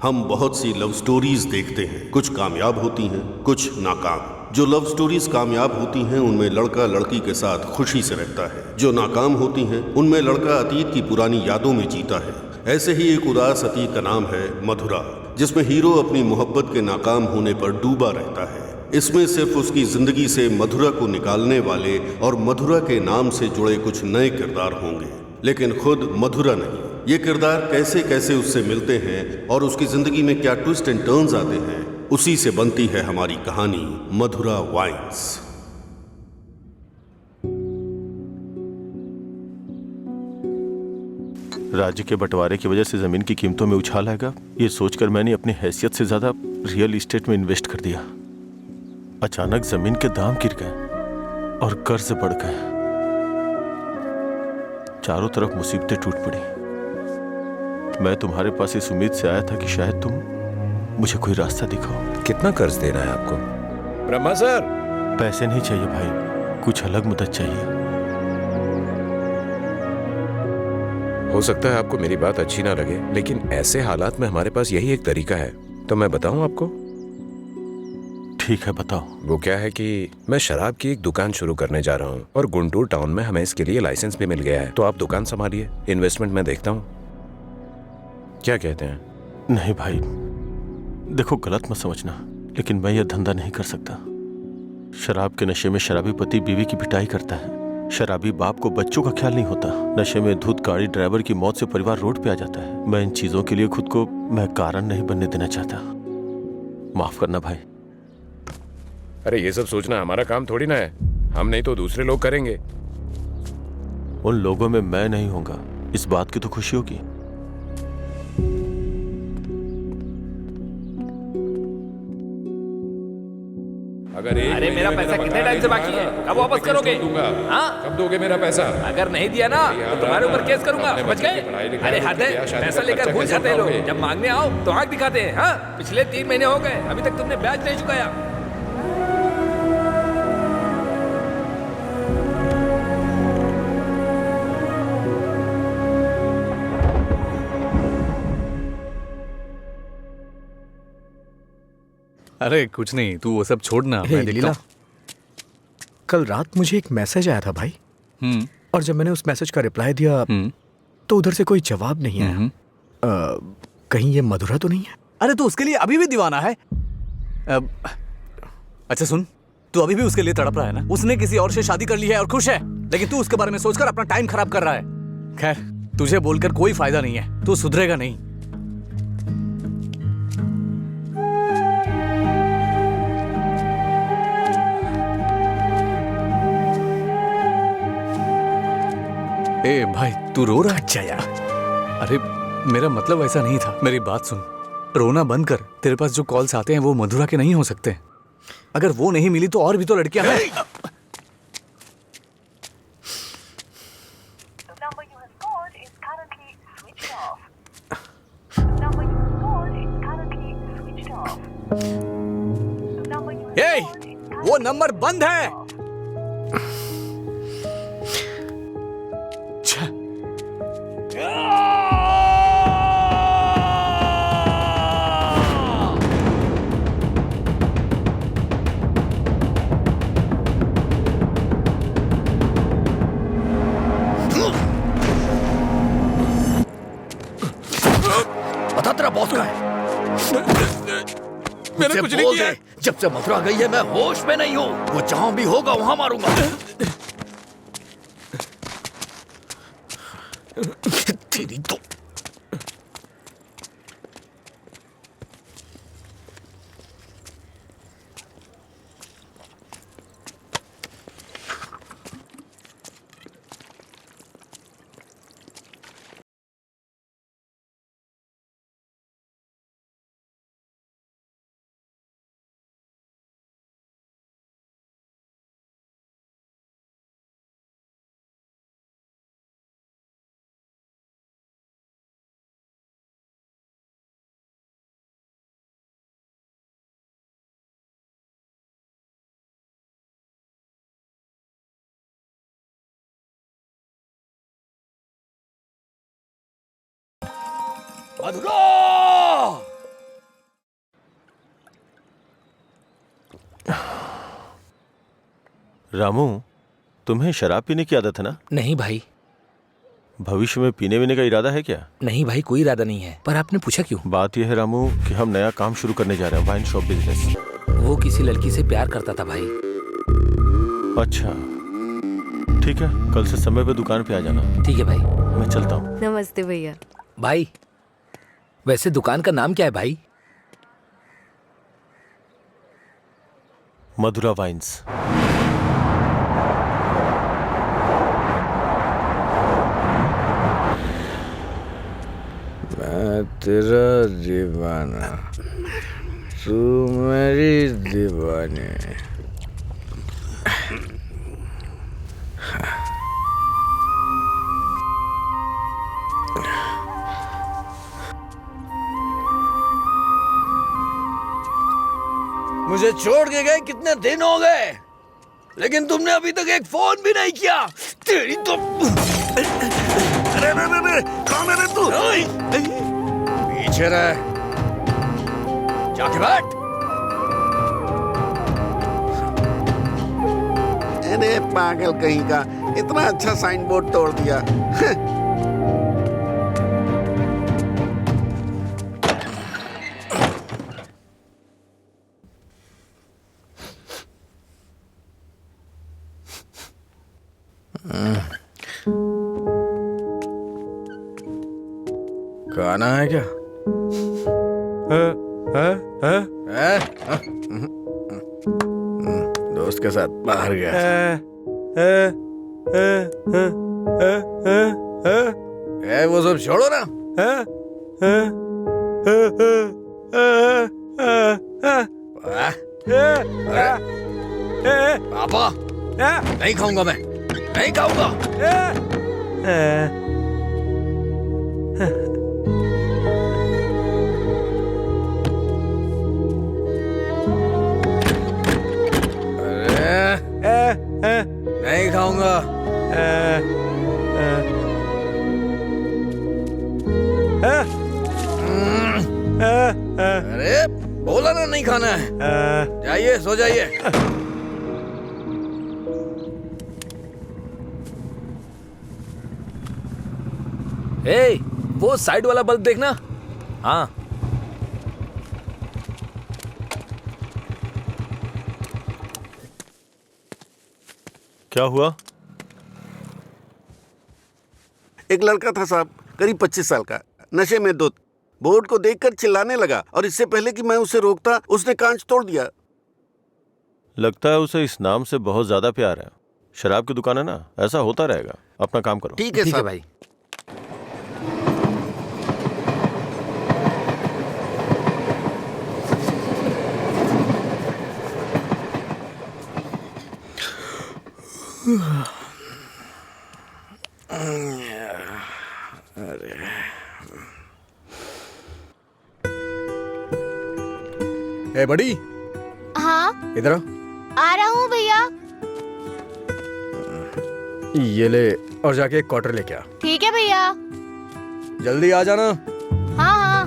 हम बहुत सी love stories देखते हैं, कुछ कामयाब होती हैं, कुछ नाकाम। जो लव स्टोरीज कामयाब होती हैं उनमें लड़का लड़की के साथ खुशी से रहता है, जो नाकाम होती हैं उनमें लड़का अतीत की पुरानी यादों में जीता है। ऐसे ही एक उदास अतीत का नाम है मधुरा, जिसमें हीरो अपनी मोहब्बत के नाकाम होने पर डूबा रहता है। इसमें सिर्फ उसकी जिंदगी से मधुरा को निकालने वाले और मधुरा के नाम से जुड़े कुछ नए किरदार होंगे, लेकिन खुद मधुरा नहीं। ये किरदार कैसे कैसे उससे मिलते हैं और उसकी जिंदगी में क्या ट्विस्ट एंड टर्न्स आते हैं, उसी से बनती है हमारी कहानी मधुरा वाइन्स। राज्य के बंटवारे की वजह से जमीन की कीमतों में उछाल आएगा, ये सोचकर मैंने अपनी हैसियत से ज्यादा रियल एस्टेट में इन्वेस्ट कर दिया। अचानक जमीन के दाम गिर गए और कर्ज बढ़ गए। चारों तरफ मुसीबतें टूट पड़ी। मैं तुम्हारे पास इस उम्मीद से आया था कि शायद तुम मुझे कोई रास्ता दिखाओ। कितना कर्ज देना है आपको? ब्रह्मा सर, पैसे नहीं चाहिए भाई, कुछ अलग मदद चाहिए। हो सकता है आपको मेरी बात अच्छी ना लगे, लेकिन ऐसे हालात में हमारे पास यही एक तरीका है। तो मैं बताऊं आपको? ठीक है, बताओ। वो क्या है कि मैं शराब की एक दुकान शुरू करने जा रहा हूँ और गुंटूर टाउन में हमें इसके लिए लाइसेंस भी मिल गया है। तो आप दुकान संभालिए, इन्वेस्टमेंट मैं देखता हूँ। क्या कहते हैं? नहीं भाई, देखो गलत मत समझना, लेकिन मैं यह धंधा नहीं कर सकता। शराब के नशे में शराबी पति बीवी की पिटाई करता है, शराबी बाप को बच्चों का ख्याल नहीं होता, नशे में धुत गाड़ी ड्राइवर की मौत से परिवार रोड पे आ जाता है। मैं इन चीजों के लिए खुद को मैं कारण नहीं बनने देना चाहता। माफ करना भाई। अरे ये सब सोचना हमारा काम थोड़ी ना है, हम नहीं तो दूसरे लोग करेंगे। उन लोगों में मैं नहीं होगा, इस बात की तो खुशी होगी। अरे मेरा पैसा कितने टाइम से बाकी है? कब वापस करोगे? हाँ? कब दोगे मेरा पैसा? अगर नहीं दिया ना तो तुम्हारे ऊपर केस करूंगा, समझ गए? अरे हद है, पैसा लेकर भूल जाते हैं लोग, जब मांगने आओ तो आंख दिखाते हैं। हाँ, पिछले 3 महीने हो गए, अभी तक तुमने ब्याज नहीं चुकाया। अरे कुछ नहीं, तू वो सब छोड़ना, मैं देखता हूँ। कल रात मुझे एक मैसेज आया था भाई, और जब मैंने उस मैसेज का रिप्लाई दिया तो उधर से कोई जवाब नहीं आया। कहीं ये मधुरा तो नहीं है? अरे तू उसके लिए अभी भी दीवाना है? अच्छा सुन, तू अभी भी उसके लिए तड़प रहा है ना? उसने किसी और से शादी कर ली है और खुश है, लेकिन तू उसके बारे में सोचकर अपना टाइम खराब कर रहा है। खैर, तुझे बोलकर कोई फायदा नहीं है, तू सुधरेगा नहीं। ए भाई, तू रो रहा है? अच्छा यार, अरे मेरा मतलब ऐसा नहीं था, मेरी बात सुन। रोना बंद कर। तेरे पास जो कॉल्स आते हैं वो मधुरा के नहीं हो सकते। अगर वो नहीं मिली तो और भी तो लड़कियां हैं। ए, वो नंबर बंद है। बता तेरा बॉस कहाँ है? मैंने कुछ नहीं किया। जब से मथुरा गई है मैं होश में नहीं हूँ। वो जहां भी होगा वहां मारूंगा। तेरी तो मधुरा! रामू, तुम्हें शराब पीने की आदत है ना? नहीं भाई, भविष्य में पीने वीने का इरादा है क्या? नहीं भाई, कोई इरादा नहीं है। पर आपने पूछा क्यों? बात यह है रामू कि हम नया काम शुरू करने जा रहे हैं, वाइन शॉप बिजनेस। वो किसी लड़की से प्यार करता था भाई। अच्छा ठीक है, कल से समय पे दुकान पे आ जाना। ठीक है भाई। मैं चलता हूँ। नमस्ते भैया। भाई वैसे दुकान का नाम क्या है भाई? मधुरा वाइन्स। मैं तेरा दीवाना, तू मेरी दीवानी। मुझे छोड़ के गए कितने दिन हो गए, लेकिन तुमने अभी तक एक फोन भी नहीं किया। तेरी तो अरे कौन है रे तू? पीछे रह, जाके बैठ। अरे पागल कहीं का, इतना अच्छा साइन बोर्ड तोड़ दिया। खाना है क्या? दोस्त के साथ बाहर गया। वो सब छोड़ो ना। पापा, नहीं खाऊंगा मैं, नहीं खाऊंगा। नहीं खाऊंगा। अरे बोला ना नहीं खाना है। जाइए, सो जाइए। ए, वो साइड वाला बल्ब देखना। हाँ क्या हुआ? एक लड़का था साहब, करीब 25 साल का, नशे में धुत, बोर्ड को देखकर चिल्लाने लगा और इससे पहले कि मैं उसे रोकता उसने कांच तोड़ दिया। लगता है उसे इस नाम से बहुत ज्यादा प्यार है। शराब की दुकान है ना, ऐसा होता रहेगा। अपना काम करो। ठीक है ठीक है साहब। भाई। ए बड़ी, हाँ इधर आ रहा हूँ भैया। ये ले और जाके एक क्वार्टर लेके आ। ठीक है भैया। जल्दी आ जाना। हाँ हाँ।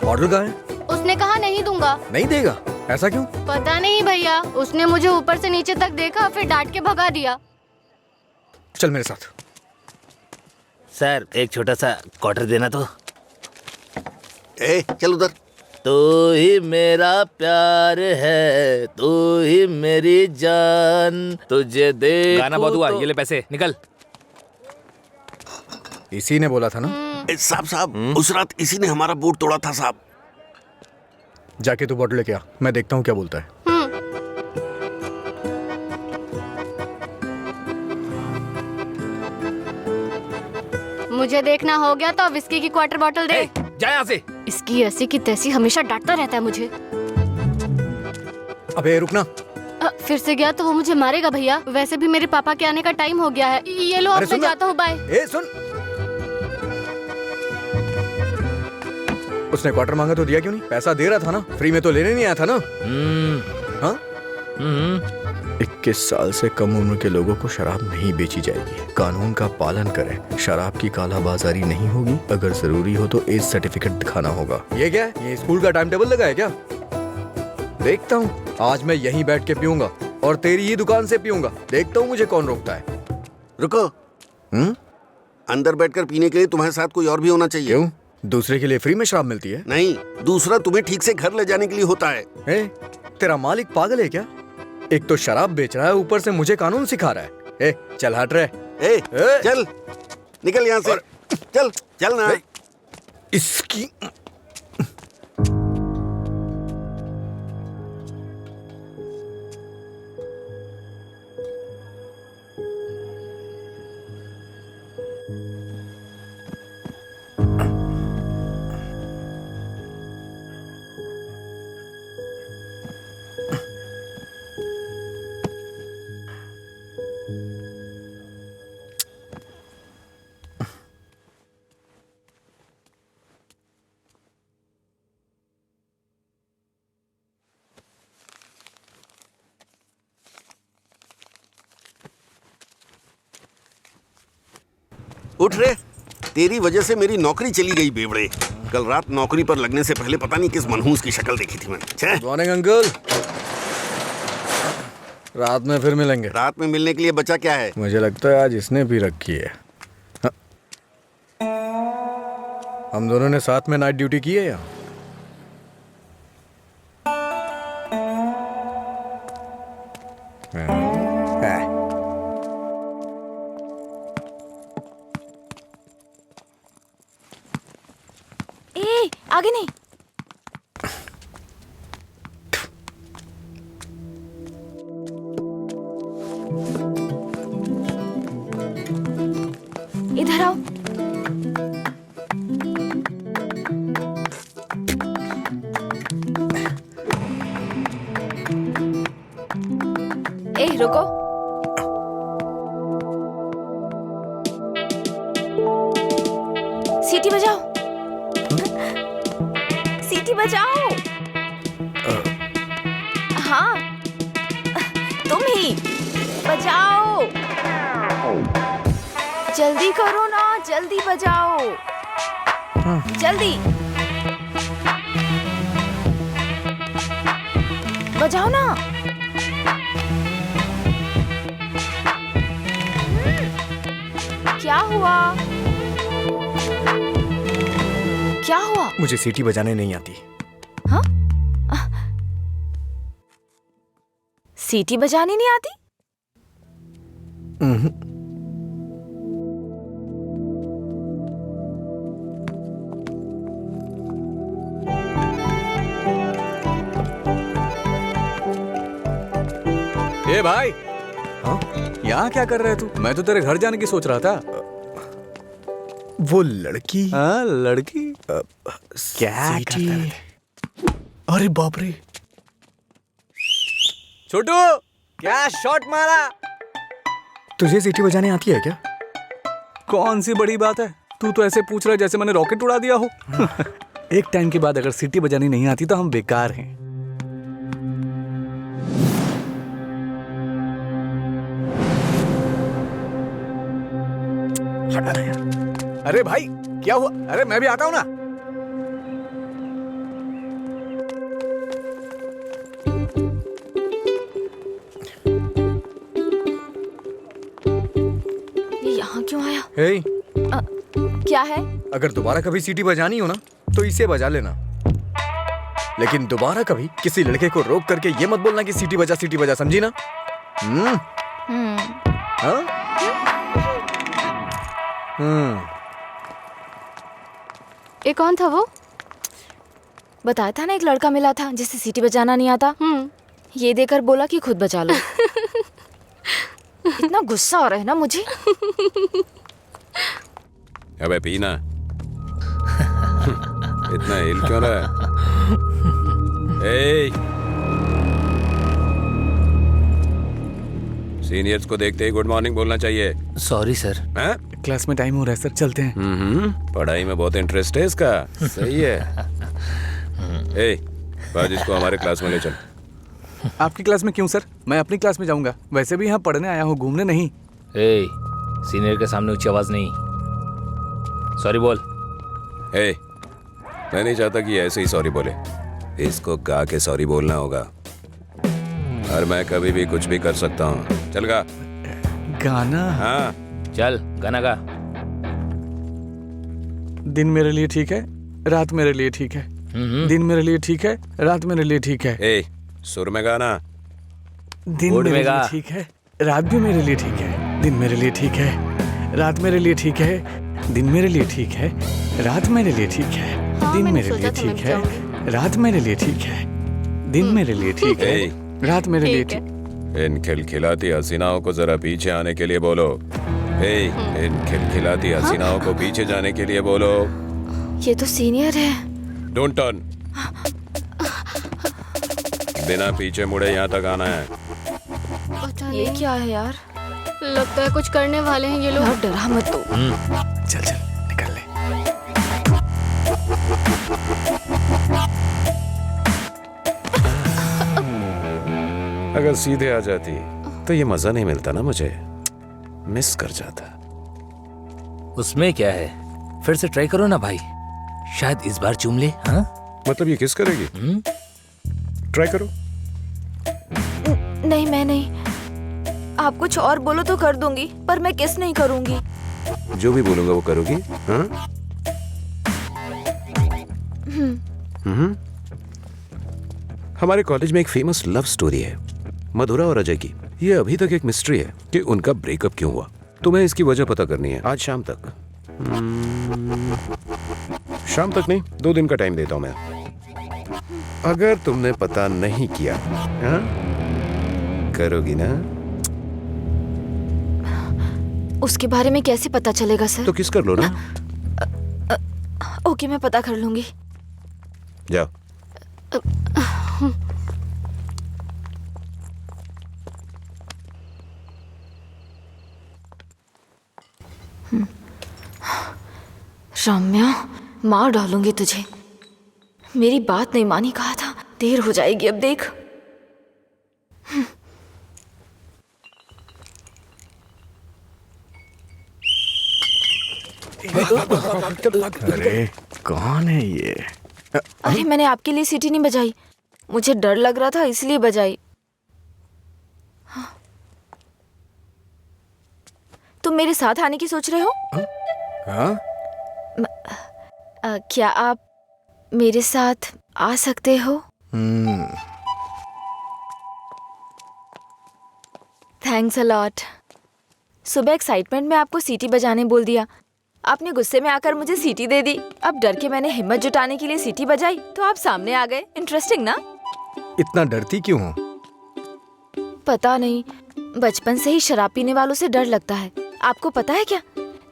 बॉटल कहाँ है? उसने कहा नहीं दूंगा। नहीं देगा? ऐसा क्यों? पता नहीं भैया, उसने मुझे ऊपर से नीचे तक देखा, फिर डांट के भगा दिया। चल मेरे साथ। सर एक छोटा सा क्वार्टर देना तो। ए चल उधर। तू ही मेरा प्यार है, तू ही मेरी जान, तुझे देखूं गाना बहुत हुआ, तो... ये ले पैसे, निकल। इसी ने बोला था ना। साहब उस रात इसी ने हमारा बोर्ड तोड़ा था साहब। जाके तू बॉटल लेके आ, मैं देखता हूँ क्या बोलता है। मुझे देखना हो गया तो विस्की की क्वार्टर बॉटल दे। जा यहाँ से। इसकी ऐसी की तैसी हमेशा डांटता रहता है मुझे। अबे रुकना। फिर से गया तो वो मुझे मारेगा भैया। वैसे भी मेरे पापा के आने का टाइम हो गया है। ये लो, अब मैं जाता हूँ, बाय। ए सुन, उसने क्वार्टर मांगा तो दिया क्यों नहीं? पैसा दे रहा था ना, फ्री में तो लेने नहीं आया था ना? हाँ? 21 साल से कम उम्र के लोगों को शराब नहीं बेची जाएगी। कानून का पालन करें। शराब की कालाबाजारी नहीं होगी। अगर जरूरी हो तो एज सर्टिफिकेट दिखाना होगा। ये क्या है? ये स्कूल का टाइम टेबल लगा है क्या? देखता हूँ, आज मैं यहीं बैठ के पीऊंगा और तेरी ही दुकान से पीऊंगा। देखता हूँ मुझे कौन रोकता है। रुको। अंदर बैठकर पीने के लिए तुम्हारे साथ कोई और भी होना चाहिए। क्यों? दूसरे के लिए फ्री में शराब मिलती है? नहीं, दूसरा तुम्हें ठीक से घर ले जाने के लिए होता है। तेरा मालिक पागल है क्या? एक तो शराब बेच रहा है, ऊपर से मुझे कानून सिखा रहा है। चल हट रहे। चल निकल यहाँ से। चल चल ना। इसकी उठ रे, तेरी वजह से मेरी नौकरी चली गई बेवड़े। कल रात नौकरी पर लगने से पहले पता नहीं किस मनहूस की शक्ल देखी थी मैंने। मॉर्निंग अंकल, रात में फिर मिलेंगे। रात में मिलने के लिए बचा क्या है? मुझे लगता है आज इसने भी रखी है। हम दोनों ने साथ में नाइट ड्यूटी की है या? आगे नहीं। इधर आओ। रुको। सीटी बजाओ। सीटी बजाओ। हाँ, तुम ही बजाओ। जल्दी करो ना, जल्दी बजाओ। जल्दी बजाओ ना। क्या हुआ? क्या हुआ? मुझे सीटी बजाने नहीं आती। हाँ? सीटी बजानी नहीं आती? ए भाई, हाँ? यहाँ क्या कर रहे तू? मैं तो तेरे घर जाने की सोच रहा था। वो लड़की? हाँ, लड़की क्या करता है? अरे बाप रे! छोटू, क्या शॉट मारा? तुझे सीटी बजाने आती है क्या? कौन सी बड़ी बात है? तू तो ऐसे पूछ रहा है जैसे मैंने रॉकेट उड़ा दिया हो। एक टाइम के बाद अगर सीटी बजानी नहीं आती तो हम बेकार हैं। हटना यार। अरे भाई, क्या हुआ? अरे मैं भी आता हूं ना। ये यहाँ क्यों आया? हे, क्या है? अगर दोबारा कभी सीटी बजानी हो ना तो इसे बजा लेना, लेकिन दोबारा कभी किसी लड़के को रोक करके ये मत बोलना कि सीटी बजा, समझी ना? ये कौन था वो? बताया था ना, एक लड़का मिला था जिसे सीटी बजाना नहीं आता। ये देकर बोला कि खुद बजा लो। इतना गुस्सा आ रहा है ना मुझे। अबे पीना। इतना हिल क्यों रहा है? सीनियर्स को देखते ही गुड मॉर्निंग बोलना चाहिए। Sorry sir. हैं? क्लास में टाइम हो रहा है सर, चलते हैं। पढ़ाई में बहुत इंटरेस्ट है इसका। सही है। ए, आज इसको हमारे क्लास में ले चल। आपकी क्लास में क्यों सर? मैं अपनी क्लास में जाऊंगा। वैसे भी यहाँ पढ़ने आया हूँ, घूमने नहीं। ए, सीनियर के सामने ऊंची आवाज नहीं। सॉरी बोल। ए, मैं नहीं चाहता कि ऐसे ही सॉरी बोले। इसको गा के सॉरी बोलना होगा। और मैं कभी भी कुछ भी कर सकता हूँ। चल गा। गाना? हाँ चल गाना गा। दिन मेरे लिए ठीक है, रात मेरे लिए ठीक है। दिन मेरे लिए ठीक है, रात मेरे लिए ठीक है। ए, सुर में गाना। दिन बोर्ड मेरे में गा। लिए ठीक है, रात भी मेरे लिए ठीक है। दिन मेरे लिए ठीक है, रात मेरे लिए ठीक है। दिन मेरे लिए ठीक है, रात मेरे लिए ठीक है। दिन मैंने मेरे सोचा लिए था ठीक मैं है, जाऊंगी। रात मेरे लिए ठीक है। दिन मेरे लिए ठीक है, ए, रात मेरे लिए ठीक है। ठीक। इन खिलखिलाती हसीनाओं को जरा पीछे आने के लिए बोलो। ए, इन खिलखिलाती हसीनाओं को पीछे जाने के लिए बोलो। ये तो सीनियर है। Don't turn. बिना पीछे मुड़े यहाँ तक आना है। पता ये नहीं, क्या है यार? लगता है कुछ करने वाले हैं ये लोग। यार डरा मत तू। चल चल निकल ले। अगर सीधे आ जाती तो ये मजा नहीं मिलता ना मुझे। मिस कर जाता। उसमें क्या है, फिर से ट्राई करो ना भाई, शायद इस बार चूम ले। हाँ मतलब ये किस करेगी? ट्राई करो। नहीं मैं नहीं। आप कुछ और बोलो तो कर दूंगी, पर मैं किस नहीं करूंगी। जो भी बोलूंगा वो करोगी? हाँ? हमारे कॉलेज में एक फेमस लव स्टोरी है, मधुरा और अजय की। ये अभी तक एक मिस्ट्री है कि उनका ब्रेकअप क्यों हुआ। तुम्हें इसकी वजह पता करनी है आज शाम तक। शाम तक नहीं, 2 दिन का टाइम देता हूं मैं। अगर तुमने पता नहीं किया, हाँ? करोगी ना? उसके बारे में कैसे पता चलेगा सर? तो किस कर लो ना। ओके मैं पता कर लूंगी। जाओ। रम्या, मार डालूंगी तुझे। मेरी बात नहीं मानी, कहा था। देर हो जाएगी अब देख। अरे कौन है ये? अरे मैंने आपके लिए सीटी नहीं बजाई, मुझे डर लग रहा था इसलिए बजाई। तुम मेरे साथ आने की सोच रहे हो? हाँ? क्या आप मेरे साथ आ सकते हो? Thanks a lot. सुबह एक्साइटमेंट में आपको सीटी बजाने बोल दिया, आपने गुस्से में आकर मुझे सीटी दे दी। अब डर के मैंने हिम्मत जुटाने के लिए सीटी बजाई तो आप सामने आ गए। इंटरेस्टिंग ना? इतना डरती क्यों हो? पता नहीं, बचपन से ही शराब पीने वालों से डर लगता है। आपको पता है क्या,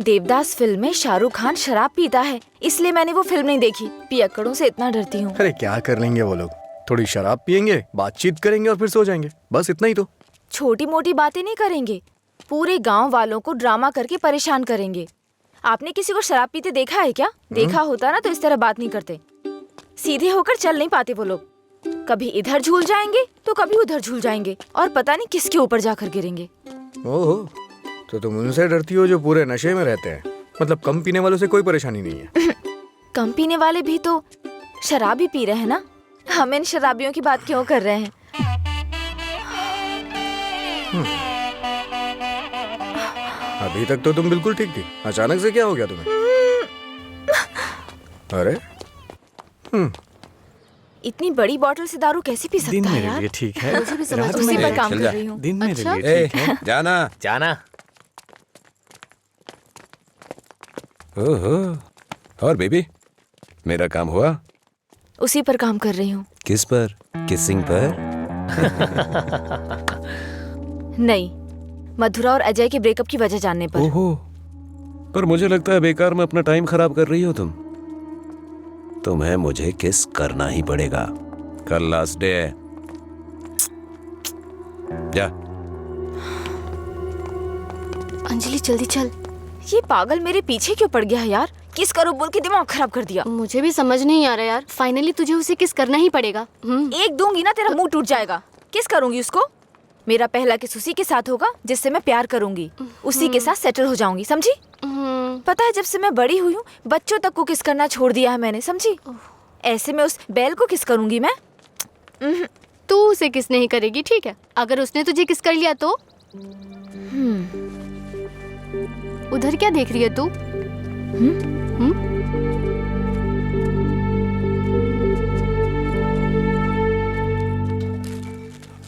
देवदास फिल्म में शाहरुख खान शराब पीता है, इसलिए मैंने वो फिल्म नहीं देखी। पियक्कड़ों से इतना डरती हूँ। अरे क्या कर लेंगे वो लोग? थोड़ी शराब पियेंगे, बातचीत करेंगे और फिर सो जाएंगे, बस इतना ही तो। छोटी मोटी बातें नहीं करेंगे, पूरे गांव वालों को ड्रामा करके परेशान करेंगे। आपने किसी को शराब पीते देखा है क्या? देखा होता ना तो इस तरह बात नहीं करते। सीधे होकर चल नहीं पाते वो लोग, कभी इधर झूल जाएंगे तो कभी उधर झूल जाएंगे और पता नहीं किसके ऊपर जाकर गिरेंगे। ओहो, तो तुम उनसे डरती हो जो पूरे नशे में रहते हैं। मतलब कम पीने वालों से कोई परेशानी नहीं है। कम पीने वाले भी तो शराब ही पी रहे हैं ना। हम इन शराबियों की बात क्यों कर रहे हैं? अभी तक तो तुम बिल्कुल ठीक थी, अचानक से क्या हो गया तुम्हें? अरे इतनी बड़ी बोतल से दारू कैसे पी दिन सकता है मेरे यार? लिए ठीक है, मुझे भी समझ रात उसी मेरे पर लिए काम चल कर जा। रही हूँ। दिन मेरे अच्छा? लिए ठीक है। जाना। जाना। ओहो, और बेबी मेरा काम हुआ? उसी पर काम कर रही हूँ। किस पर? किसिंग पर? नहीं, मधुरा और अजय के ब्रेकअप की वजह जानने पर। ओहो, पर मुझे लगता है बेकार में अपना टाइम खराब कर रही हो तुम। तुम्हें मुझे किस करना ही पड़ेगा। कल लास्ट डे है। जा। अंजलि जल्दी चल। ये पागल मेरे पीछे क्यों पड़ गया है यार? किस करो बोल के दिमाग खराब कर दिया। मुझे भी समझ नहीं आ रहा यार, फाइनली तुझे उसे किस करना ही पड़ेगा। एक दूंगी ना तेरा मुंह टूट जाएगा। किस करूंगी उसको? मेरा पहला किस उसी के साथ होगा जिससे मैं प्यार करूंगी, उसी के साथ सेटल हो जाऊंगी, समझी? पता है जब से मैं बड़ी हुई हूँ बच्चों तक को किस करना छोड़ दिया है मैंने, समझी? ऐसे में उस बैल को किस करूंगी मैं? तू उसे किस नहीं करेगी, ठीक है? अगर उसने तुझे किस कर लिया तो? उधर क्या देख रही है तू?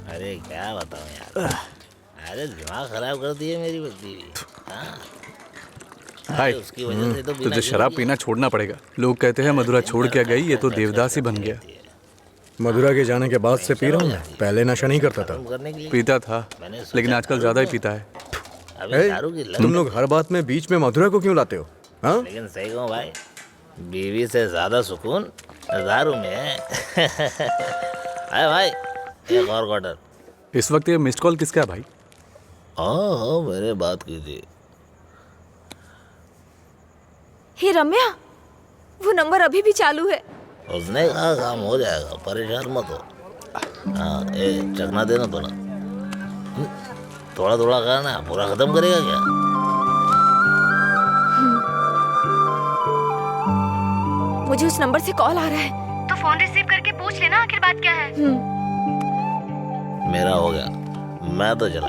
अरे क्या बताऊं यार, अरे दिमाग खराब कर दिए मेरी बीवी। हाय, उसकी वजह से तो तुझे शराब पीना छोड़ना पड़ेगा। लोग कहते हैं मधुरा छोड़ के गई, ये तो देवदास ही बन गया। मधुरा के जाने के बाद से पी रहा हूँ मैं। पहले नशा नहीं करता था। पीता था, लेकिन आजकल ज्यादा ही पीता है। तुम लोग हर बात में बीच में मधुरा को क्यों लाते हो? हाँ? लेकिन सही कहूँ भाई, बीवी से ज्यादा सुकून दारू में है। अरे भाई, एक और क्वार्टर। इस वक्त ये मिस्ड कॉल किसका है भाई? हाँ, मैंने बात की थी। हे रम्या, वो नंबर अभी भी चालू है। उसने कहा काम हो जाएगा, परेशान मत हो। हाँ, चखना देना थोड़ा। थोड़ा थोड़ा खाना, पूरा खत्म करेगा क्या? मुझे उस नंबर से कॉल आ रहा है। तो फोन रिसीव करके पूछ लेना आखिर बात क्या है। मेरा हो गया, मैं तो चला।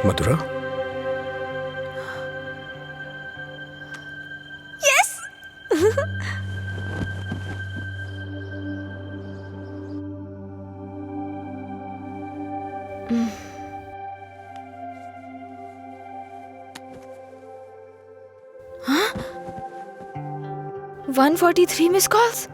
मधुरा? यस। 143 miss calls.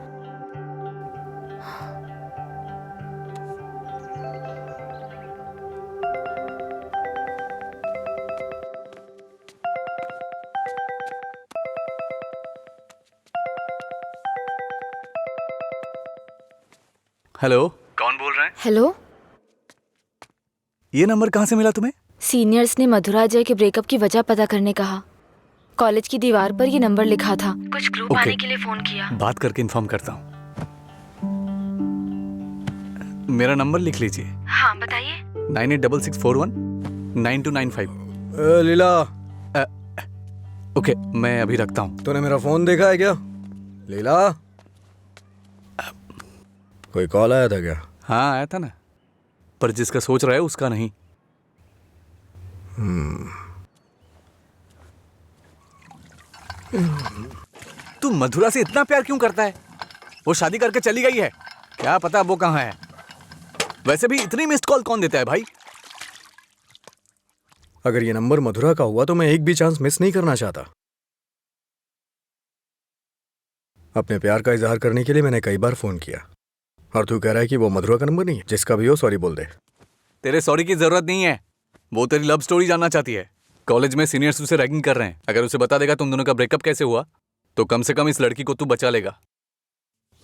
हेलो, कौन बोल रहे हैं? हेलो, ये नंबर कहाँ से मिला तुम्हें? सीनियर्स ने मधुरा जय के ब्रेकअप की वजह पता करने कहा। कॉलेज की दीवार पर ये नंबर लिखा था। कुछ ग्रुप आने के लिए फोन किया। बात करके इन्फॉर्म करता हूँ। मेरा नंबर लिख लीजिए। हाँ बताइए। 9866419295। लीला। ओके, मैं अभी रखता हूँ। तूने मेरा फोन देखा है क्या लीला? कोई कॉल आया था क्या? हाँ आया था ना, पर जिसका सोच रहा है उसका नहीं। तू मधुरा से इतना प्यार क्यों करता है? वो शादी करके चली गई है, क्या पता वो कहाँ है। वैसे भी इतनी मिस्ड कॉल कौन देता है भाई? अगर ये नंबर मधुरा का हुआ तो मैं एक भी चांस मिस नहीं करना चाहता। अपने प्यार का इजहार करने के लिए मैंने कई बार फोन किया, और तू कह रहा है कि वो मधुरा का नंबर नहीं है? जिसका भी हो सॉरी बोल दे। तेरे सॉरी की जरूरत नहीं है, वो तेरी लव स्टोरी जानना चाहती है। कॉलेज में सीनियर्स उसे रैगिंग कर रहे हैं। अगर उसे बता देगा तुम दोनों का ब्रेकअप कैसे हुआ तो कम से कम इस लड़की को तू बचा लेगा।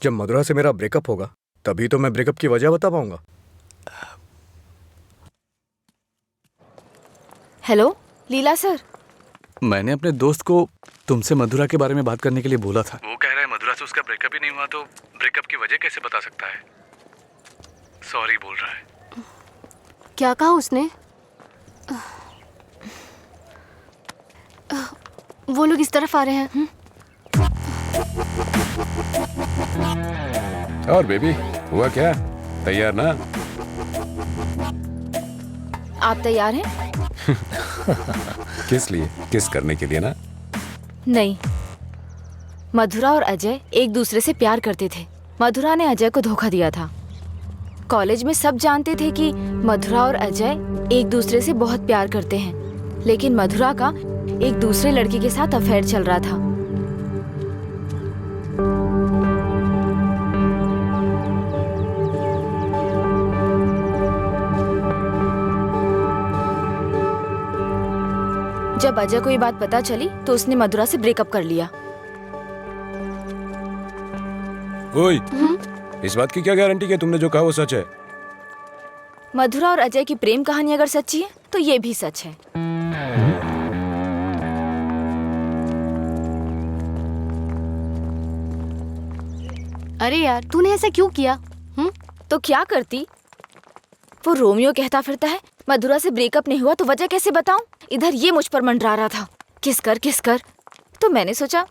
जब मधुरा से मेरा ब्रेकअप होगा तभी तो मैं ब्रेकअप की वजह बता पाऊंगा। हेलो लीला सर। मैंने अपने दोस्त को तुमसे मधुरा के बारे में बात करने के लिए बोला था। वो कह रहा है मधुरा से उसका ब्रेकअप ही नहीं हुआ तो ब्रेकअप की वजह कैसे बता सकता है। सॉरी बोल रहा है। क्या कहा उसने? वो लोग इस तरफ आ रहे हैं। और बेबी हुआ क्या? तैयार ना? आप तैयार हैं? किस लिए? किस करने के लिए ना? नहीं, मधुरा और अजय एक दूसरे से प्यार करते थे। मधुरा ने अजय को धोखा दिया था। कॉलेज में सब जानते थे कि मधुरा और अजय एक दूसरे से बहुत प्यार करते हैं, लेकिन मधुरा का एक दूसरे लड़के के साथ अफेयर चल रहा था। जब जब अजय को ये बात पता चली तो उसने मधुरा से ब्रेकअप कर लिया। ओए, इस बात की क्या गारंटी कि तुमने जो कहा वो सच है? मधुरा और अजय की प्रेम कहानी अगर सच्ची है तो ये भी सच है। अरे यार तूने ऐसा क्यों किया? तो क्या करती? वो रोमियो कहता फिरता है मधुरा से ब्रेकअप नहीं हुआ तो वजह कैसे बताऊं? इधर ये मुझ पर मंडरा रहा था किस कर। तो मैंने सोचा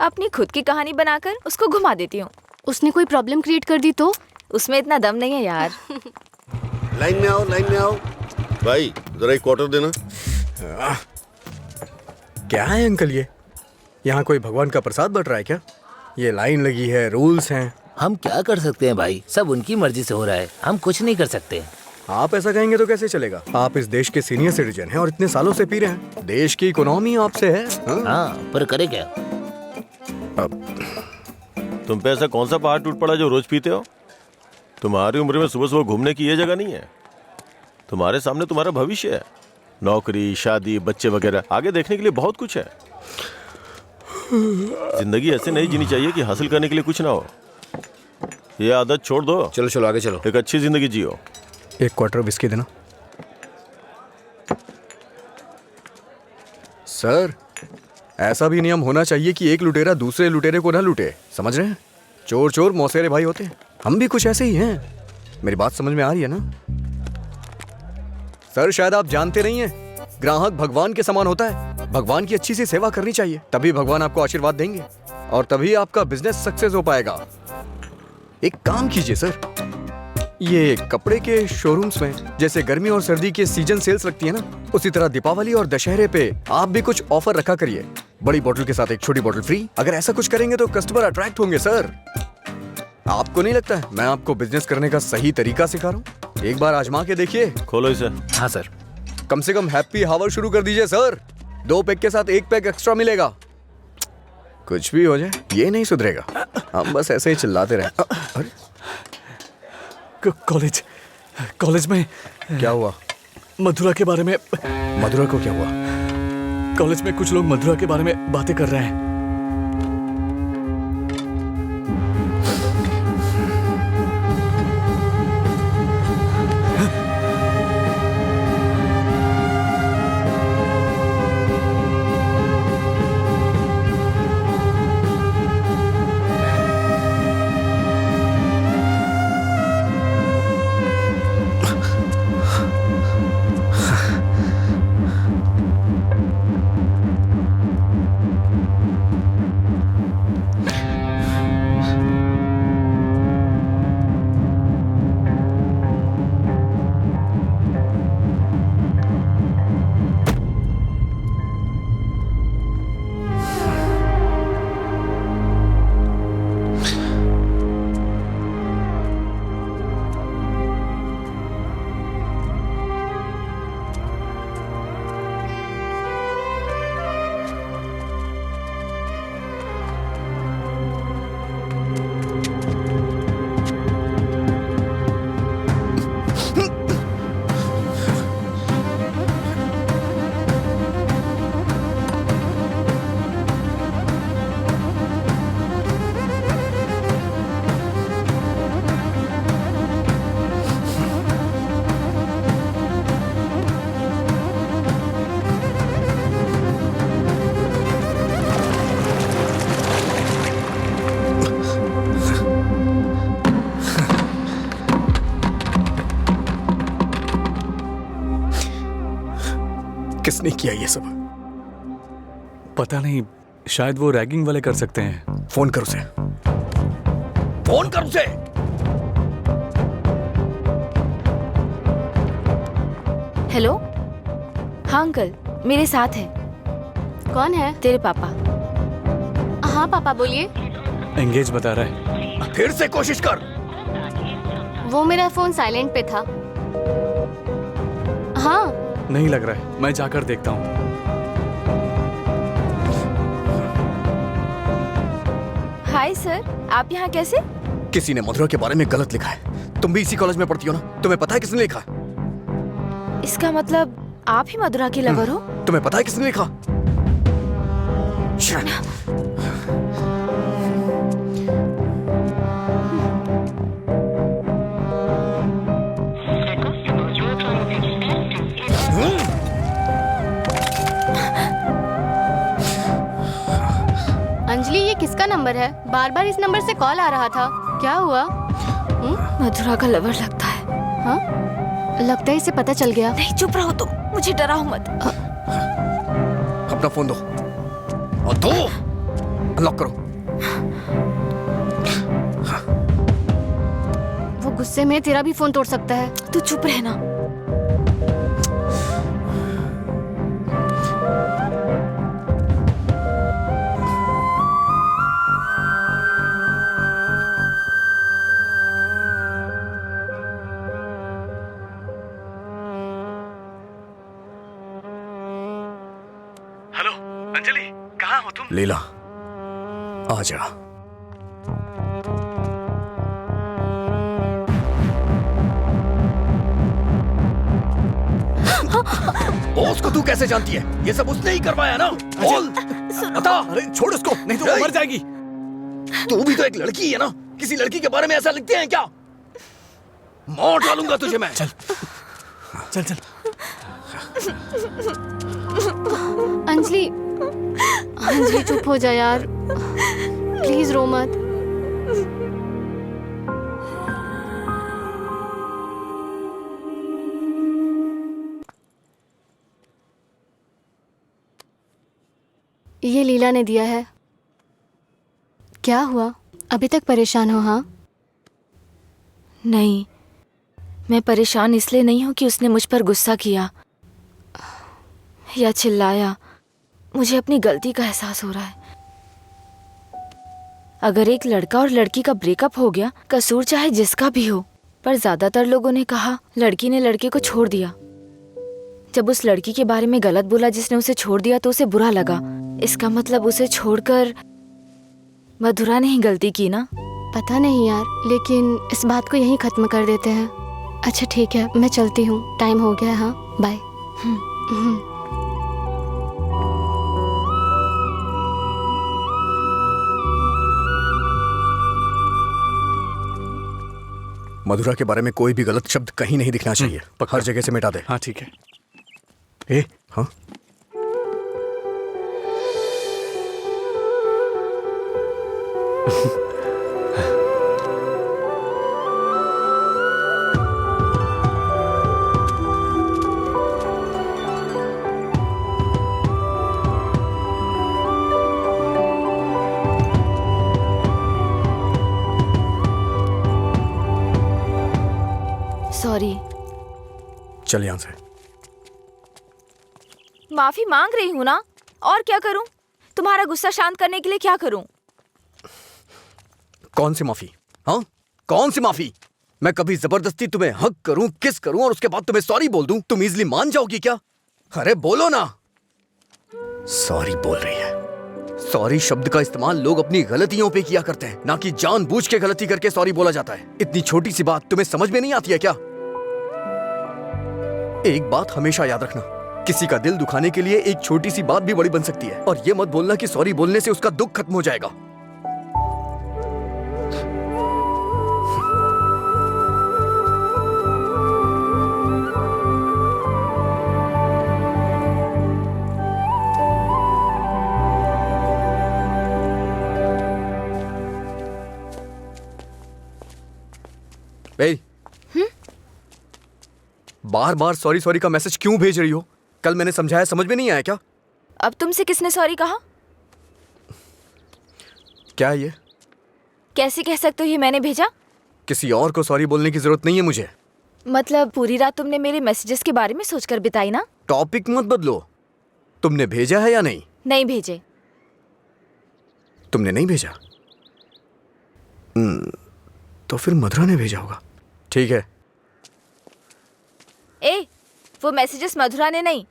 अपनी खुद की कहानी बनाकर उसको घुमा देती हूँ। उसने कोई प्रॉब्लम क्रिएट कर दी तो? उसमें इतना दम नहीं है यार। लाइन में आओ। भाई जरा एक क्वार्टर देना। क्या है अंकल ये? यहाँ कोई भगवान का प्रसाद बट रहा है क्या? ये लाइन लगी है, रूल्स हैं। हम क्या कर सकते हैं भाई, सब उनकी मर्जी से हो रहा है, हम कुछ नहीं कर सकते। आप ऐसा कहेंगे तो कैसे चलेगा? आप इस देश के सीनियर सिटीजन हैं और इतने सालों से पी रहे हैं। देश की इकोनॉमी आपसे है। हाँ पर करे क्या? तुम पे ऐसा कौन सा पहाड़ टूट पड़ा जो रोज पीते हो? तुम्हारी उम्र में सुबह सुबह घूमने की ये जगह नहीं है। तुम्हारे सामने तुम्हारा भविष्य है, नौकरी, शादी, बच्चे वगैरह। आगे देखने के लिए बहुत कुछ है। जिंदगी ऐसे नहीं जीनी चाहिए कि हासिल करने के लिए कुछ ना हो। ये आदत छोड़ दो। चलो आगे चलो। एक अच्छी जिंदगी जियो। एक क्वार्टर विस्की देना। सर, ऐसा भी नियम होना चाहिए कि एक लुटेरा दूसरे लुटेरे को ना लूटे। समझ रहे हैं? चोर मौसेरे भाई होते हैं। हम भी कुछ ऐसे ही हैं। मेरी बात समझ में आ रही है ना? सर शायद आप जानते नहीं हैं, ग्राहक भगवान के समान होता है। भगवान की अच्छी सी सेवा करनी चाहिए, तभी भगवान आपको आशीर्वाद देंगे और तभी आपका बिजनेस सक्सेस हो पाएगा। एक काम कीजिए सर, ये कपड़े के शोरूम्स में जैसे गर्मी और सर्दी के सीजन सेल्स लगती है ना, उसी तरह दीपावली और दशहरे पे आप भी कुछ ऑफर रखा करिए। बड़ी बोतल के साथ एक छोटी बोतल फ्री। अगर ऐसा कुछ करेंगे तो कस्टमर अट्रैक्ट होंगे। सर आपको नहीं लगता है मैं आपको बिजनेस करने का सही तरीका सिखा रहा हूँ? एक बार आजमा के देखिए। खोलो इसे। हाँ सर। कम से कम हैप्पी हावर शुरू कर दीजिए सर। 2 पैक के साथ 1 पैक एक्स्ट्रा मिलेगा। कुछ भी हो जाए ये नहीं सुधरेगा। हम बस ऐसे ही चिल्लाते रहे। अरे कॉलेज में क्या हुआ? मधुरा के बारे में। मधुरा को क्या हुआ? कॉलेज में कुछ लोग मधुरा के बारे में बातें कर रहे हैं। किसने किया ये सब? पता नहीं, शायद वो रैगिंग वाले कर सकते हैं। फोन कर उसे। फोन कर उसे। हेलो। हाँ अंकल, मेरे साथ है। कौन है? तेरे पापा। हाँ पापा बोलिए। एंगेज बता रहा है। फिर से कोशिश कर। वो मेरा फोन साइलेंट पे था। हाँ नहीं लग रहा है, मैं जाकर देखता हूँ। हाय सर, आप यहाँ कैसे? किसी ने मधुरा के बारे में गलत लिखा है। तुम भी इसी कॉलेज में पढ़ती हो ना? तुम्हें पता है किसने लिखा? इसका मतलब आप ही मधुरा के लवर हो? तुम्हें पता है किसने लिखा? अंजलि, ये किसका नंबर है? बार बार इस नंबर से कॉल आ रहा था। क्या हुआ? मधुरा का लवर लगता है। हाँ, लगता है इसे पता चल गया। नहीं, चुप रहो तुम, मुझे डराओ मत। अपना फोन दो और दो, अनलॉक करो। वो गुस्से में तेरा भी फोन तोड़ सकता है। तू चुप रहना। हेलो अंजलि, कहाँ हो तुम? लीला, आजा। बॉस को तू कैसे जानती है? ये सब उसने ही करवाया ना? बोल, बता। अरे छोड़ उसको, नहीं तो वो मर जाएगी। तू भी तो एक लड़की है ना? किसी लड़की के बारे में ऐसा लिखते हैं क्या? मार डालूंगा तुझे मैं। चल चल चल। अंजलि, अंजलि चुप हो जा यार, प्लीज रो मत। ये लीला ने दिया है। क्या हुआ, अभी तक परेशान हो? हाँ? नहीं, मैं परेशान इसलिए नहीं हूँ कि उसने मुझ पर गुस्सा किया या चिल्लाया। मुझे अपनी गलती का एहसास हो रहा है। अगर एक लड़का और लड़की का ब्रेकअप हो गया, कसूर चाहे जिसका भी हो, पर ज्यादातर लोगों ने कहा लड़की ने लड़के को छोड़ दिया। जब उस लड़की के बारे में गलत बोला जिसने उसे छोड़ दिया तो उसे बुरा लगा। इसका मतलब उसे छोड़कर मधुरा ने ही गलती की ना? पता नहीं यार, लेकिन इस बात को यहीं खत्म कर देते हैं। अच्छा ठीक है, मैं चलती हूँ, टाइम हो गया है। हाँ, बाय। मधुरा के बारे में कोई भी गलत शब्द कहीं नहीं दिखना चाहिए। हर जगह से मिटा दे। हाँ ठीक है। ए, हाँ? सॉरी। चल यहाँ से। माफी मांग रही हूँ ना, और क्या करूँ? तुम्हारा गुस्सा शांत करने के लिए क्या करूँ? कौन सी माफी? हाँ, कौन सी माफी? मैं कभी जबरदस्ती तुम्हें हक करूं, किस करूं और उसके बाद तुम्हें सॉरी बोल दूं, तुम इजीली मान जाओगी क्या? अरे बोलो ना। सॉरी बोल रही है। सॉरी शब्द का इस्तेमाल लोग अपनी गलतियों पे किया करते हैं, ना कि जानबूझ के गलती करके सॉरी बोला जाता है। इतनी छोटी सी बात तुम्हें समझ में नहीं आती है क्या? एक बात हमेशा याद रखना, किसी का दिल दुखाने के लिए एक छोटी सी बात भी बड़ी बन सकती है। और ये मत बोलना कि सॉरी बोलने से उसका दुख खत्म हो जाएगा। बार बार सॉरी सॉरी का मैसेज क्यों भेज रही हो? कल मैंने समझाया, समझ में नहीं आया क्या? अब तुमसे किसने सॉरी कहा? क्या है ये? कैसे कह सकते हो ये मैंने भेजा? किसी और को सॉरी बोलने की जरूरत नहीं है मुझे। मतलब पूरी रात तुमने मेरे मैसेजेस के बारे में सोचकर बिताई ना? टॉपिक मत बदलो। तुमने भेजा है या नहीं? नहीं भेजे। तुमने नहीं भेजा? तो फिर मधुरा ने भेजा होगा। ठीक है। ए, वो मैसेजेस मधुरा ने नहीं,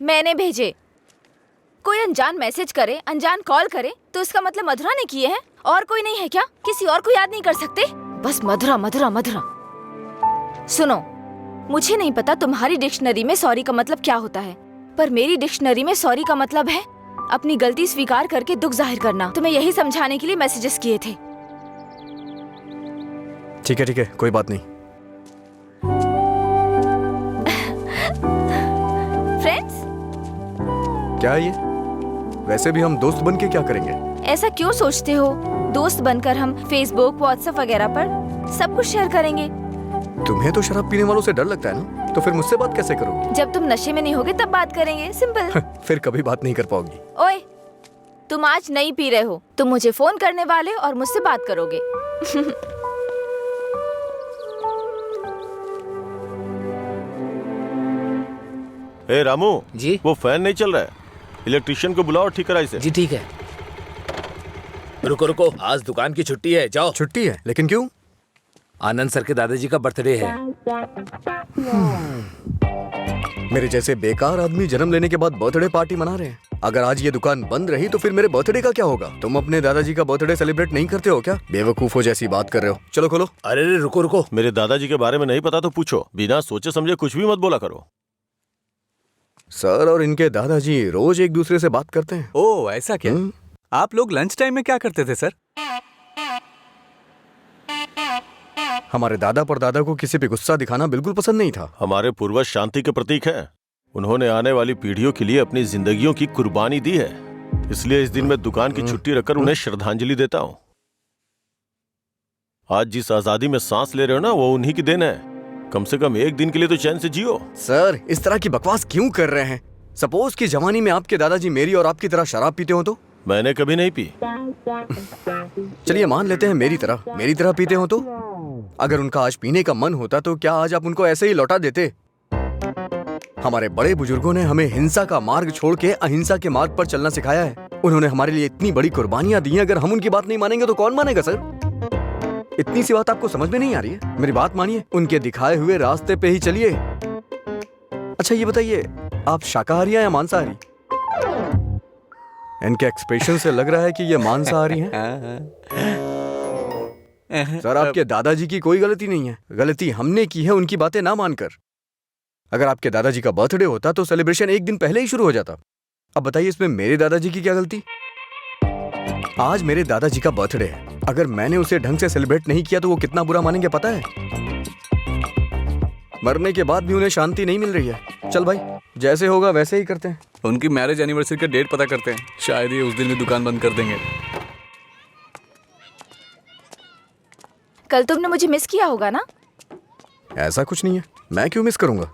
मैंने भेजे। कोई अनजान मैसेज करे, अनजान कॉल करे तो इसका मतलब मधुरा ने किए हैं? और कोई नहीं है क्या? किसी और को याद नहीं कर सकते? बस मधुरा मधुरा मधुरा। सुनो, मुझे नहीं पता तुम्हारी डिक्शनरी में सॉरी का मतलब क्या होता है, पर मेरी डिक्शनरी में सॉरी का मतलब है अपनी गलती स्वीकार करके दुख जाहिर करना। तुम्हें यही समझाने के लिए मैसेजेस किए थे। ठीक है, कोई बात नहीं। फ्रेंड्स? क्या है ये? वैसे भी हम दोस्त बन के क्या करेंगे? ऐसा क्यों सोचते हो? दोस्त बनकर हम फेसबुक, व्हाट्सएप वगैरह पर सब कुछ शेयर करेंगे। तुम्हें तो शराब पीने वालों से डर लगता है ना, तो फिर मुझसे बात कैसे करोगी? जब तुम नशे में नहीं होगे तब बात करेंगे, सिंपल। फिर कभी बात नहीं कर पाओगी। ओए, तुम आज नहीं पी रहे हो, तुम मुझे फोन करने वाले और मुझसे बात करोगे। ए रामू जी? वो फैन नहीं चल रहा है, इलेक्ट्रिशियन को बुलाओ, ठीक कराइए इसे। जी ठीक है। रुको, आज दुकान की छुट्टी है, जाओ। छुट्टी है? लेकिन क्यों? आनंद सर के दादाजी का बर्थडे है। मेरे जैसे बेकार आदमी जन्म लेने के बाद बर्थडे पार्टी मना रहे हैं। अगर आज ये दुकान बंद रही तो फिर मेरे बर्थडे का क्या होगा? तुम अपने दादाजी का बर्थडे सेलिब्रेट नहीं करते हो क्या? बेवकूफों जैसी बात कर रहे हो। चलो खोलो। अरे रुको, मेरे दादाजी के बारे में नहीं पता तो पूछो, बिना सोचे समझे कुछ भी मत बोला करो। सर और इनके दादाजी रोज एक दूसरे से बात करते हैं। ओह, ऐसा क्या? आप लोग लंच टाइम में क्या करते थे सर? हमारे दादा परदादा को किसी पे गुस्सा दिखाना बिल्कुल पसंद नहीं था। हमारे पूर्वज शांति के प्रतीक हैं। उन्होंने आने वाली पीढ़ियों के लिए अपनी जिंदगियों की कुर्बानी दी है, इसलिए इस दिन मैं दुकान की छुट्टी रखकर उन्हें श्रद्धांजलि देता हूँ। आज जिस आजादी में सांस ले रहे हो ना, वो उन्हीं की देन है। कम से कम एक दिन के लिए तो चैन से जियो। सर, इस तरह की बकवास क्यों कर रहे हैं? सपोज कि जवानी में आपके दादाजी मेरी और आपकी तरह शराब पीते हो तो? मैंने कभी नहीं पी। चलिए मान लेते हैं मेरी तरह पीते हो तो? अगर उनका आज पीने का मन होता तो क्या आज आप उनको ऐसे ही लौटा देते? हमारे बड़े बुजुर्गों ने हमें हिंसा का मार्ग छोड़ के अहिंसा के मार्ग पर चलना सिखाया है। उन्होंने हमारे लिए इतनी बड़ी कुर्बानियां दी हैं, अगर हम उनकी बात नहीं मानेंगे तो कौन मानेगा सर? इतनी सी बात आपको समझ में नहीं आ रही है? मेरी बात मानिए, उनके दिखाए हुए रास्ते पे ही चलिए। अच्छा ये बताइए, आप शाकाहारी हैं या मांसाहारी? इनके एक्सप्रेशन से लग रहा है कि ये मांसाहारी हैं। सर, आपके दादाजी की कोई गलती नहीं है, गलती हमने की है उनकी बातें ना मानकर। अगर आपके दादाजी का बर्थडे होता तो सेलिब्रेशन एक दिन पहले ही शुरू हो जाता। अब बताइए इसमें मेरे दादाजी की क्या गलती? आज मेरे दादाजी का बर्थडे है, अगर मैंने उसे ढंग से सेलिब्रेट नहीं किया तो वो कितना बुरा मानेंगे पता है? मरने के बाद भी उन्हें शांति नहीं मिल रही है। चल भाई, जैसे होगा वैसे ही करते हैं। उनकी मैरिज एनिवर्सरी का डेट पता करते हैं, शायद ये उस दिन भी दुकान बंद कर देंगे। कल तुमने मुझे मिस किया होगा ना? ऐसा कुछ नहीं है, मैं क्यों मिस करूंगा?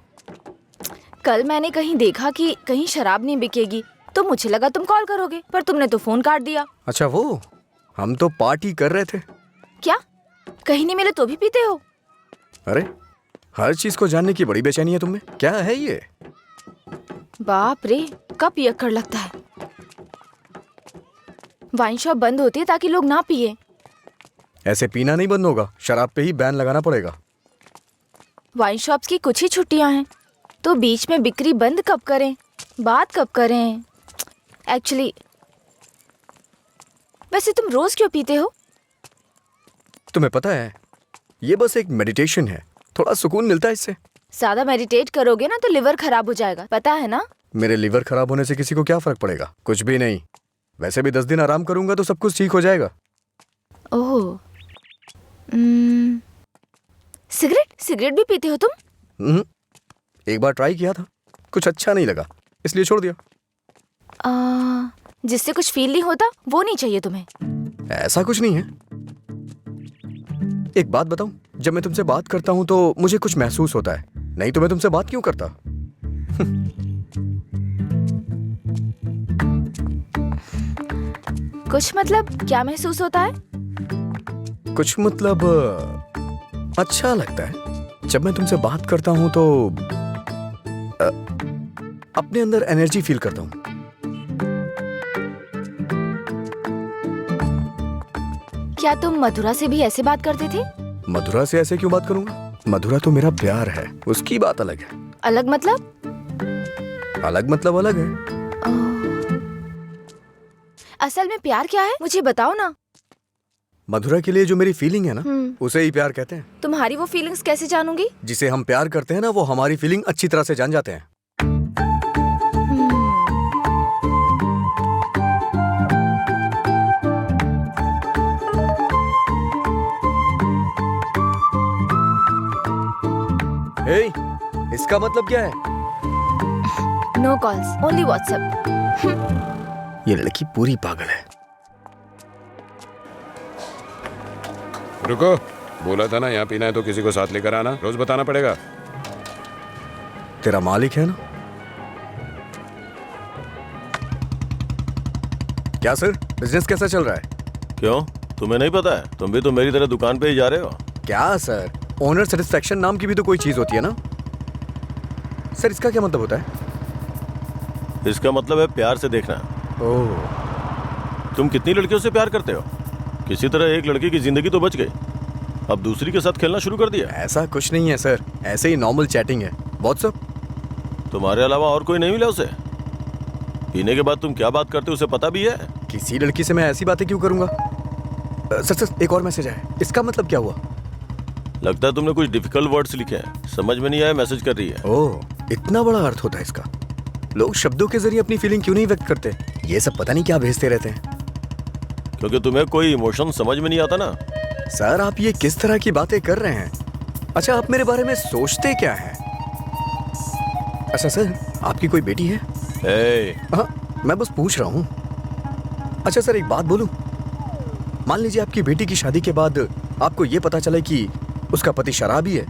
कल मैंने कहीं देखा कि कहीं शराब नहीं बिकेगी, तो मुझे लगा तुम कॉल करोगे, पर तुमने तो फोन काट दिया। अच्छा वो, हम तो पार्टी कर रहे थे। क्या? कहीं नहीं मिले तो भी पीते हो? अरे, हर चीज को जानने की बड़ी बेचैनी है तुम में। क्या है ये? बाप रे, कब पियक्कड़ लगता है। वाइन शॉप बंद होती है ताकि लोग ना पिए। ऐसे पीना नहीं बंद होगा, शराब पे ही बैन लगाना पड़ेगा। वाइन शॉप्स की कुछ ही छुट्टियां हैं, तो बीच में बिक्री बंद कब करें, बात कब करें? एक्चुअली वैसे तुम रोज क्यों पीते हो? तुम्हें पता है, ये बस एक मेडिटेशन है, थोड़ा सुकून मिलता है इससे। ज्यादा मेडिटेट करोगे ना तो लिवर खराब हो जाएगा, पता है ना? मेरे लिवर खराब होने से किसी को क्या फर्क पड़ेगा? कुछ भी नहीं। वैसे भी 10 दिन आराम करूंगा तो सब कुछ ठीक हो जाएगा। ओह, सिगरेट भी पीते हो तुम? एक बार ट्राई किया था, कुछ अच्छा नहीं लगा, इसलिए छोड़ दिया। जिससे कुछ फील नहीं होता वो नहीं चाहिए तुम्हें? ऐसा कुछ नहीं है। एक बात बताऊं, जब मैं तुमसे बात करता हूं तो मुझे कुछ महसूस होता है, नहीं तो मैं तुमसे बात क्यों करता? कुछ मतलब क्या महसूस होता है? कुछ मतलब अच्छा लगता है। जब मैं तुमसे बात करता हूं तो अपने अंदर एनर्जी फील करता हूं। क्या तुम मधुरा से भी ऐसे बात करते थे? मधुरा से ऐसे क्यों बात करूंगा? मधुरा तो मेरा प्यार है, उसकी बात अलग है। अलग मतलब? अलग मतलब अलग है। असल में प्यार क्या है मुझे बताओ ना। मधुरा के लिए जो मेरी फीलिंग है ना, उसे ही प्यार कहते हैं। तुम्हारी वो फीलिंग्स कैसे जानूंगी? जिसे हम प्यार करते हैं ना, वो हमारी फीलिंग अच्छी तरह से जान जाते हैं। हे, इसका मतलब क्या है? No calls, only WhatsApp. ये लड़की पूरी पागल है। रुको, बोला था ना यहाँ पीना है तो किसी को साथ लेकर आना, रोज बताना पड़ेगा। तेरा मालिक है ना? क्या सर, बिजनेस कैसा चल रहा है? क्यों, तुम्हें नहीं पता है? तुम भी तो मेरी तरह दुकान पे ही जा रहे हो। क्या सर, ओनर सेटिस्फेक्शन नाम की भी तो कोई चीज होती है ना सर। इसका क्या मतलब होता है? इसका मतलब है प्यार से देखना। ओह, तुम कितनी लड़कियों से प्यार करते हो? किसी तरह एक लड़की की जिंदगी तो बच गई, अब दूसरी के साथ खेलना शुरू कर दिया। ऐसा कुछ नहीं है सर, ऐसे ही नॉर्मल चैटिंग है। व्हाट्सएप। तुम्हारे अलावा और कोई नहीं मिला उसे? पीने के बाद तुम क्या बात करते हो उसे पता भी है? किसी लड़की से मैं ऐसी बातें क्यों करूंगा? सर एक और मैसेज आया, इसका मतलब क्या हुआ? लगता है तुमने कुछ डिफिकल्ट वर्ड्स लिखे हैं, समझ में नहीं आया, मैसेज कर रही है। ओह, इतना बड़ा अर्थ होता है इसका। लोग शब्दों के जरिए अपनी फीलिंग क्यों नहीं व्यक्त करते? ये सब पता नहीं क्या भेजते रहते हैं। क्योंकि तुम्हें कोई इमोशन समझ में नहीं आता ना। सर आप ये किस तरह की बातें कर रहे हैं? अच्छा, आप मेरे बारे में सोचते क्या हैं? अच्छा सर, आपकी कोई बेटी है? हाँ, मैं बस पूछ रहा हूँ। अच्छा सर, एक बात बोलूं? मान लीजिए आपकी बेटी की शादी के बाद आपको ये पता चले कि उसका पति शराबी है,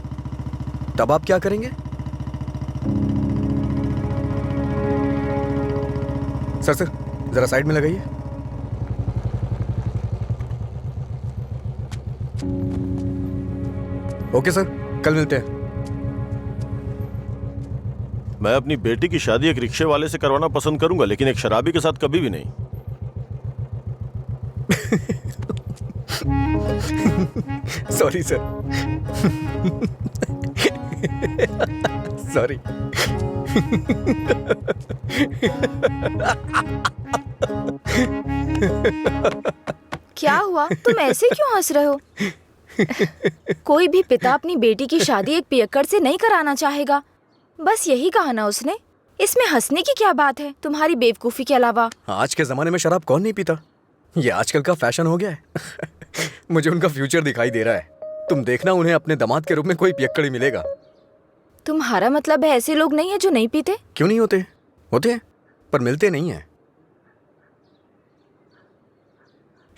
तब आप क्या करेंगे? सर जरा साइड में लगाइए। ओके सर, कल मिलते हैं। मैं अपनी बेटी की शादी एक रिक्शे वाले से करवाना पसंद करूंगा, लेकिन एक शराबी के साथ कभी भी नहीं। Sorry sir. सॉरी। क्या हुआ, तुम ऐसे क्यों हंस रहे हो? कोई भी पिता अपनी बेटी की शादी एक पियक्कड़ से नहीं कराना चाहेगा। बस यही कहा ना उसने। इसमें हंसने की क्या बात है तुम्हारी बेवकूफी के अलावा? आज के जमाने में शराब कौन नहीं पीता? ये आजकल का फैशन हो गया है। मुझे उनका फ्यूचर दिखाई दे रहा है। तुम देखना, उन्हें अपने दामाद के रूप में कोई पियक्कड़ ही मिलेगा। तुम्हारा मतलब है ऐसे लोग नहीं है जो नहीं पीते? क्यों नहीं होते? होते हैं, पर मिलते नहीं हैं।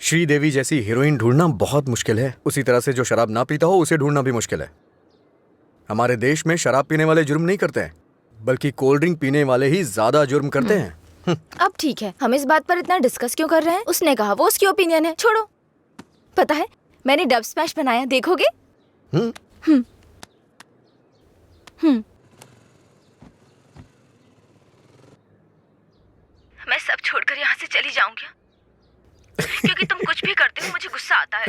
श्रीदेवी जैसी हीरोइन ढूंढना बहुत मुश्किल है। उसी तरह से जो शराब ना पीता हो उसे ढूंढना भी मुश्किल है। हमारे देश में शराब पीने वाले जुर्म नहीं करते हैं, बल्कि कोल्ड ड्रिंक पीने वाले ही ज्यादा जुर्म करते हैं। अब ठीक है, हम इस बात पर इतना डिस्कस क्यों कर रहे हैं? उसने कहा, वो उसकी ओपिनियन है, छोड़ो। पता है मैंने डब स्मैश बनाया, देखोगे? मैं सब छोड़कर यहाँ से चली जाऊंगी, क्योंकि तुम कुछ भी करते हो मुझे गुस्सा आता है।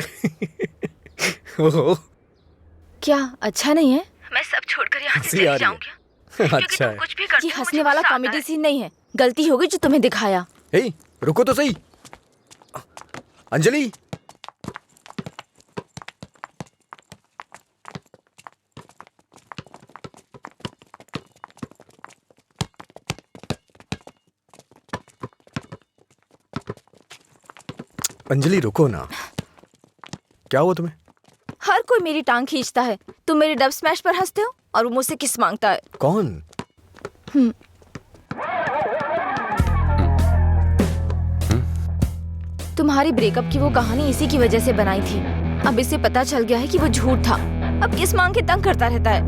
ओहो, क्या अच्छा नहीं है? मैं सब छोड़कर यहाँ से चली जाऊंगी, क्योंकि अच्छा तुम है। कुछ भी करते हो। ये हंसने वाला कॉमेडी सीन नहीं है, गलती होगी जो तुम्हें दिखाया। हे, रुको तो सही। अंजलि, अंजलि रुको ना। क्या हुआ तुम्हें? हर कोई मेरी टांग खींचता है। तुम मेरे डब स्मैश पर हंसते हो और वो मुझसे किस मांगता है। कौन? तुम्हारी ब्रेकअप की वो कहानी इसी की वजह से बनाई थी। अब इसे पता चल गया है कि वो झूठ था। अब किस मांग के तंग करता रहता है।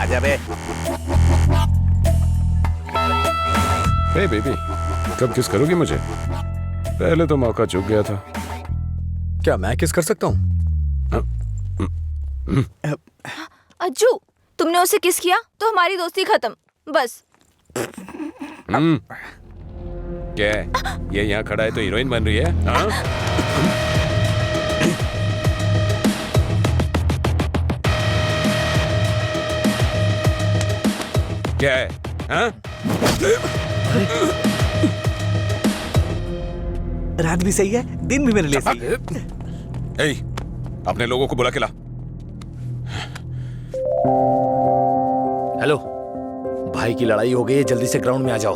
आजा बे। हे बेबी, कब किस करोगी मुझे? पहले तो मौका चूक गया था। क्या मैं किस कर सकता हूँ? अज्जू, तुमने उसे किस किया तो हमारी दोस्ती खत्म, बस। क्या है? ये यहाँ खड़ा है तो हीरोइन बन रही है? हाँ? क्या है? हाँ? रात भी सही है, दिन भी मेरे लिए सही है। ए, अपने लोगों को बुला के ला। हेलो, भाई की लड़ाई हो गई है, जल्दी से ग्राउंड में आ जाओ।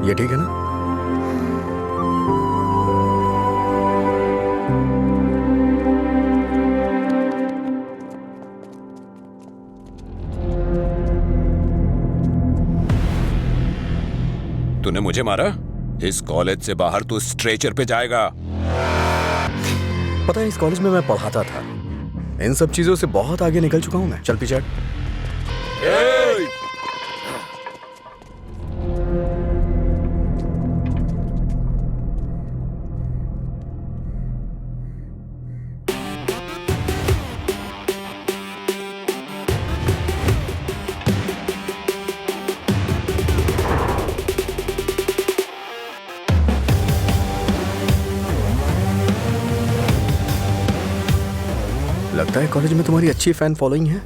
ये ठीक है ना? तूने मुझे मारा? इस कॉलेज से बाहर तू स्ट्रेचर पे जाएगा। पता है, इस कॉलेज में मैं पढ़ाता था। इन सब चीजों से बहुत आगे निकल चुका हूं मैं। चल पीछे हट। लगता है कॉलेज में तुम्हारी अच्छी फैन फॉलोइंग है।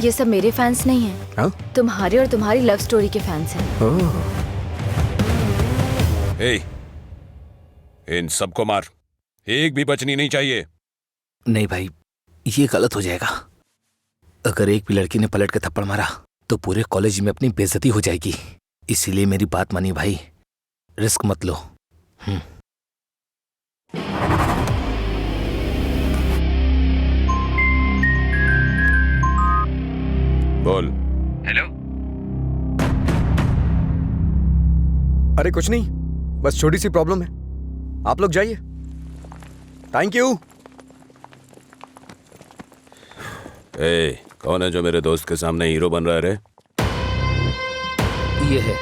ये सब मेरे फैंस नहीं हैं। हाँ? तुम्हारे और तुम्हारी लव स्टोरी के फैंस हैं। ओह, ए, इन सबको मार, एक भी बचनी नहीं चाहिए। नहीं भाई, ये गलत हो जाएगा। अगर एक भी लड़की ने पलट के थप्पड़ मारा तो पूरे कॉलेज में अपनी बेइज्जती हो जाएगी। इसीलिए मेरी बात मानिए भाई, रिस्क मत लो। बोल। हेलो। अरे कुछ नहीं, बस छोटी सी प्रॉब्लम है। आप लोग जाइए। Thank you. ए, कौन है जो मेरे दोस्त के सामने हीरो बन रहा है रे? ये है।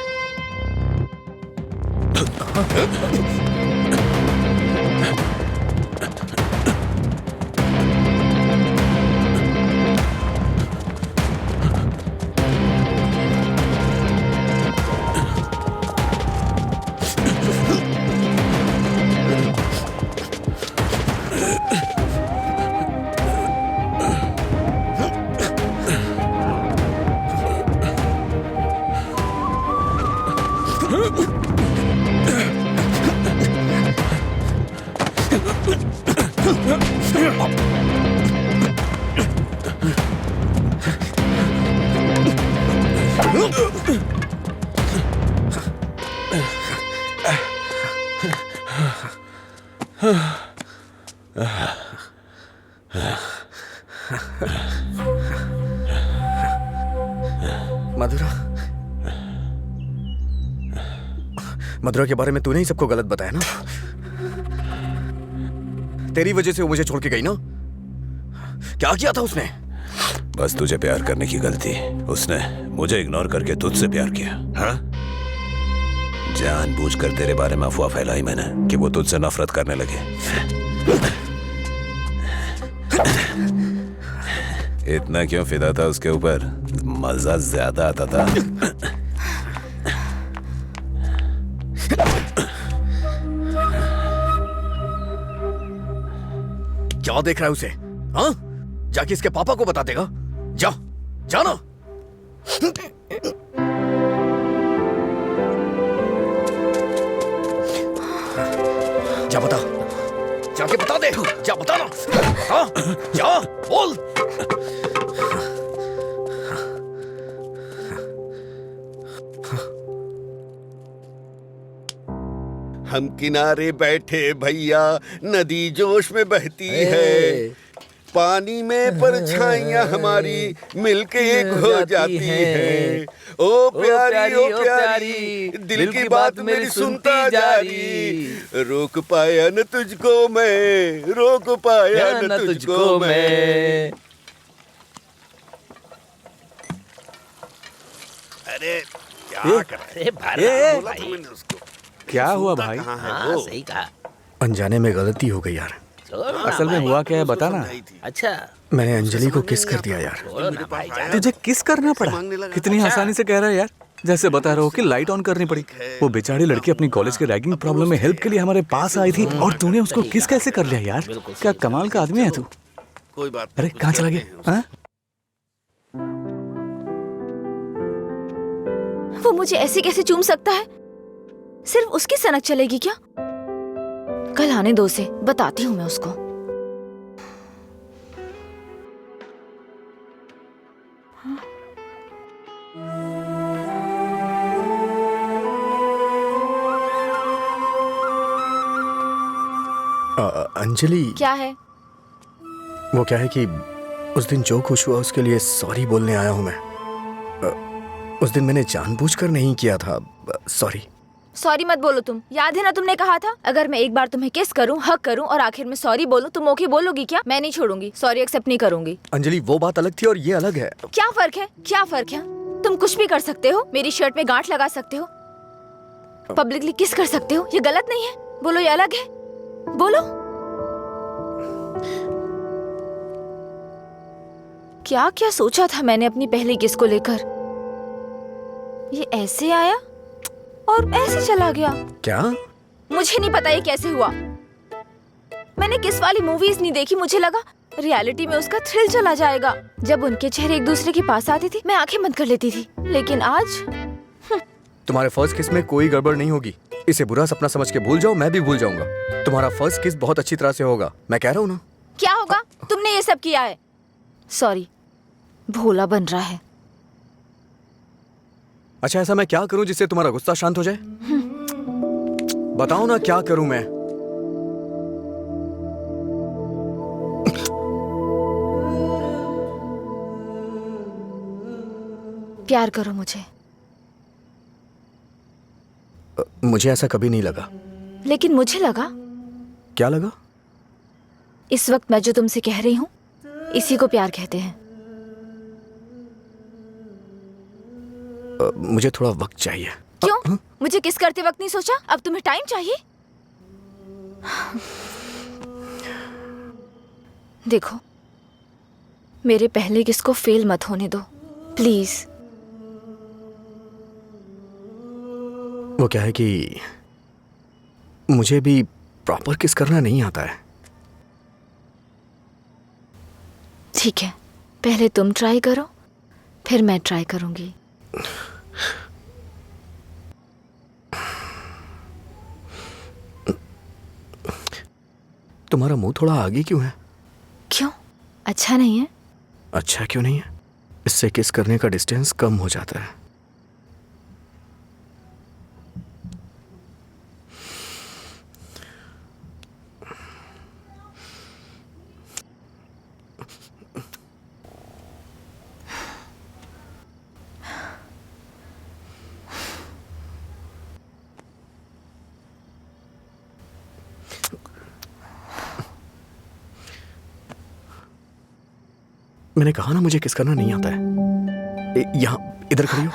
मधुरा, मधुरा के बारे में तूने ही सबको गलत बताया ना? तेरी वजह से वो मुझे छोड़ के गई ना? क्या किया था उसने? बस तुझे प्यार करने की गलती। उसने मुझे इग्नोर करके तुझसे प्यार किया। हाँ? जानबूझकर तेरे बारे में अफवाह फैलाई मैंने कि वो तुझसे नफरत करने लगे। इतना क्यों फिदा था उसके ऊपर? मजा ज्यादा आता था। क्या देख रहा है उसे? हाँ? जाके इसके पापा को बता देगा। जा, जाना। जा बता, जाके बता दे। जा बता ना। हाँ? जा, बोल। हम किनारे बैठे भैया, नदी जोश में बहती है, पानी में परछाइयां हमारी मिलके एक हो जाती है। ओ प्यारी ओ प्यारी, दिल की बात मेरी सुनता जारी, रोक पाया न तुझको मैं, रोक पाया न तुझको मैं। अरे क्या कर रहा है? बोला था मैंने उसको। क्या हुआ भाई? हाँ, सही कहा। अनजाने में गलती हो गई यार। असल में हुआ क्या है बताना। अच्छा, मैंने अंजलि को किस कर दिया यार। तुझे किस करना पड़ा? कितनी आसानी से कह रहा है यार, जैसे बता रहा हो कि लाइट ऑन करनी पड़ी। वो बेचारी लड़की अपनी कॉलेज के रैगिंग प्रॉब्लम में हेल्प के लिए हमारे पास आई थी और तूने उसको किस कैसे कर लिया यार? क्या कमाल का आदमी है तू। कोई बात। अरे कहाँ चला गया? वो मुझे ऐसे कैसे चूम सकता है? सिर्फ उसकी सनक चलेगी क्या? कल आने दो उसे, बताती हूँ मैं उसको। अंजलि, क्या है? वो क्या है कि उस दिन जो कुछ हुआ उसके लिए सॉरी बोलने आया हूँ मैं। उस दिन मैंने जानबूझकर नहीं किया था। सॉरी। सॉरी मत बोलो तुम। याद है ना तुमने कहा था अगर मैं एक बार तुम्हें किस करूं, हक करूं और आखिर में सॉरी बोलूं तुम ओके बोलोगी क्या? मैं नहीं छोड़ूंगी, सॉरी एक्सेप्ट नहीं करूंगी। अंजलि, वो बात अलग थी और ये अलग है। क्या फर्क है? क्या फर्क है? तुम कुछ भी कर सकते हो, मेरी शर्ट में गांठ लगा सकते हो, पब्लिकली किस कर सकते हो, ये गलत नहीं है? बोलो ये अलग है? बोलो। क्या क्या सोचा था मैंने अपनी पहली किस को लेकर? ये ऐसे आया और ऐसे चला गया। क्या? मुझे नहीं पता ये कैसे हुआ। मैंने किस वाली मूवीज नहीं देखी, मुझे लगा रियलिटी में उसका थ्रिल चला जाएगा। जब उनके चेहरे एक दूसरे के पास आते थे मैं आंखें बंद कर लेती थी, लेकिन आज तुम्हारे फर्स्ट किस में कोई गड़बड़ नहीं होगी। इसे बुरा सपना समझ के भूल जाओ, मैं भी भूल जाऊंगा। तुम्हारा फर्स्ट किस बहुत अच्छी तरह से होगा, मैं कह रहा हूँ ना। क्या होगा? तुमने ये सब किया है। सॉरी, भोला बन रहा है। अच्छा, ऐसा मैं क्या करूं जिससे तुम्हारा गुस्सा शांत हो जाए? बताओ ना, क्या करूं मैं? प्यार करो मुझे। मुझे ऐसा कभी नहीं लगा। लेकिन मुझे लगा। क्या लगा? इस वक्त मैं जो तुमसे कह रही हूँ इसी को प्यार कहते हैं। मुझे थोड़ा वक्त चाहिए। क्यों? मुझे किस करते वक्त नहीं सोचा? अब तुम्हें टाइम चाहिए? देखो, मेरे पहले किस को फेल मत होने दो प्लीज। वो क्या है कि मुझे भी प्रॉपर किस करना नहीं आता है। ठीक है, पहले तुम ट्राई करो, फिर मैं ट्राई करूंगी। तुम्हारा मुंह थोड़ा आगे क्यों है? क्यों? अच्छा नहीं है? अच्छा क्यों नहीं है? इससे किस करने का डिस्टेंस कम हो जाता है। मैंने कहा ना मुझे किस करना नहीं आता है। यहाँ इधर खड़ी हो।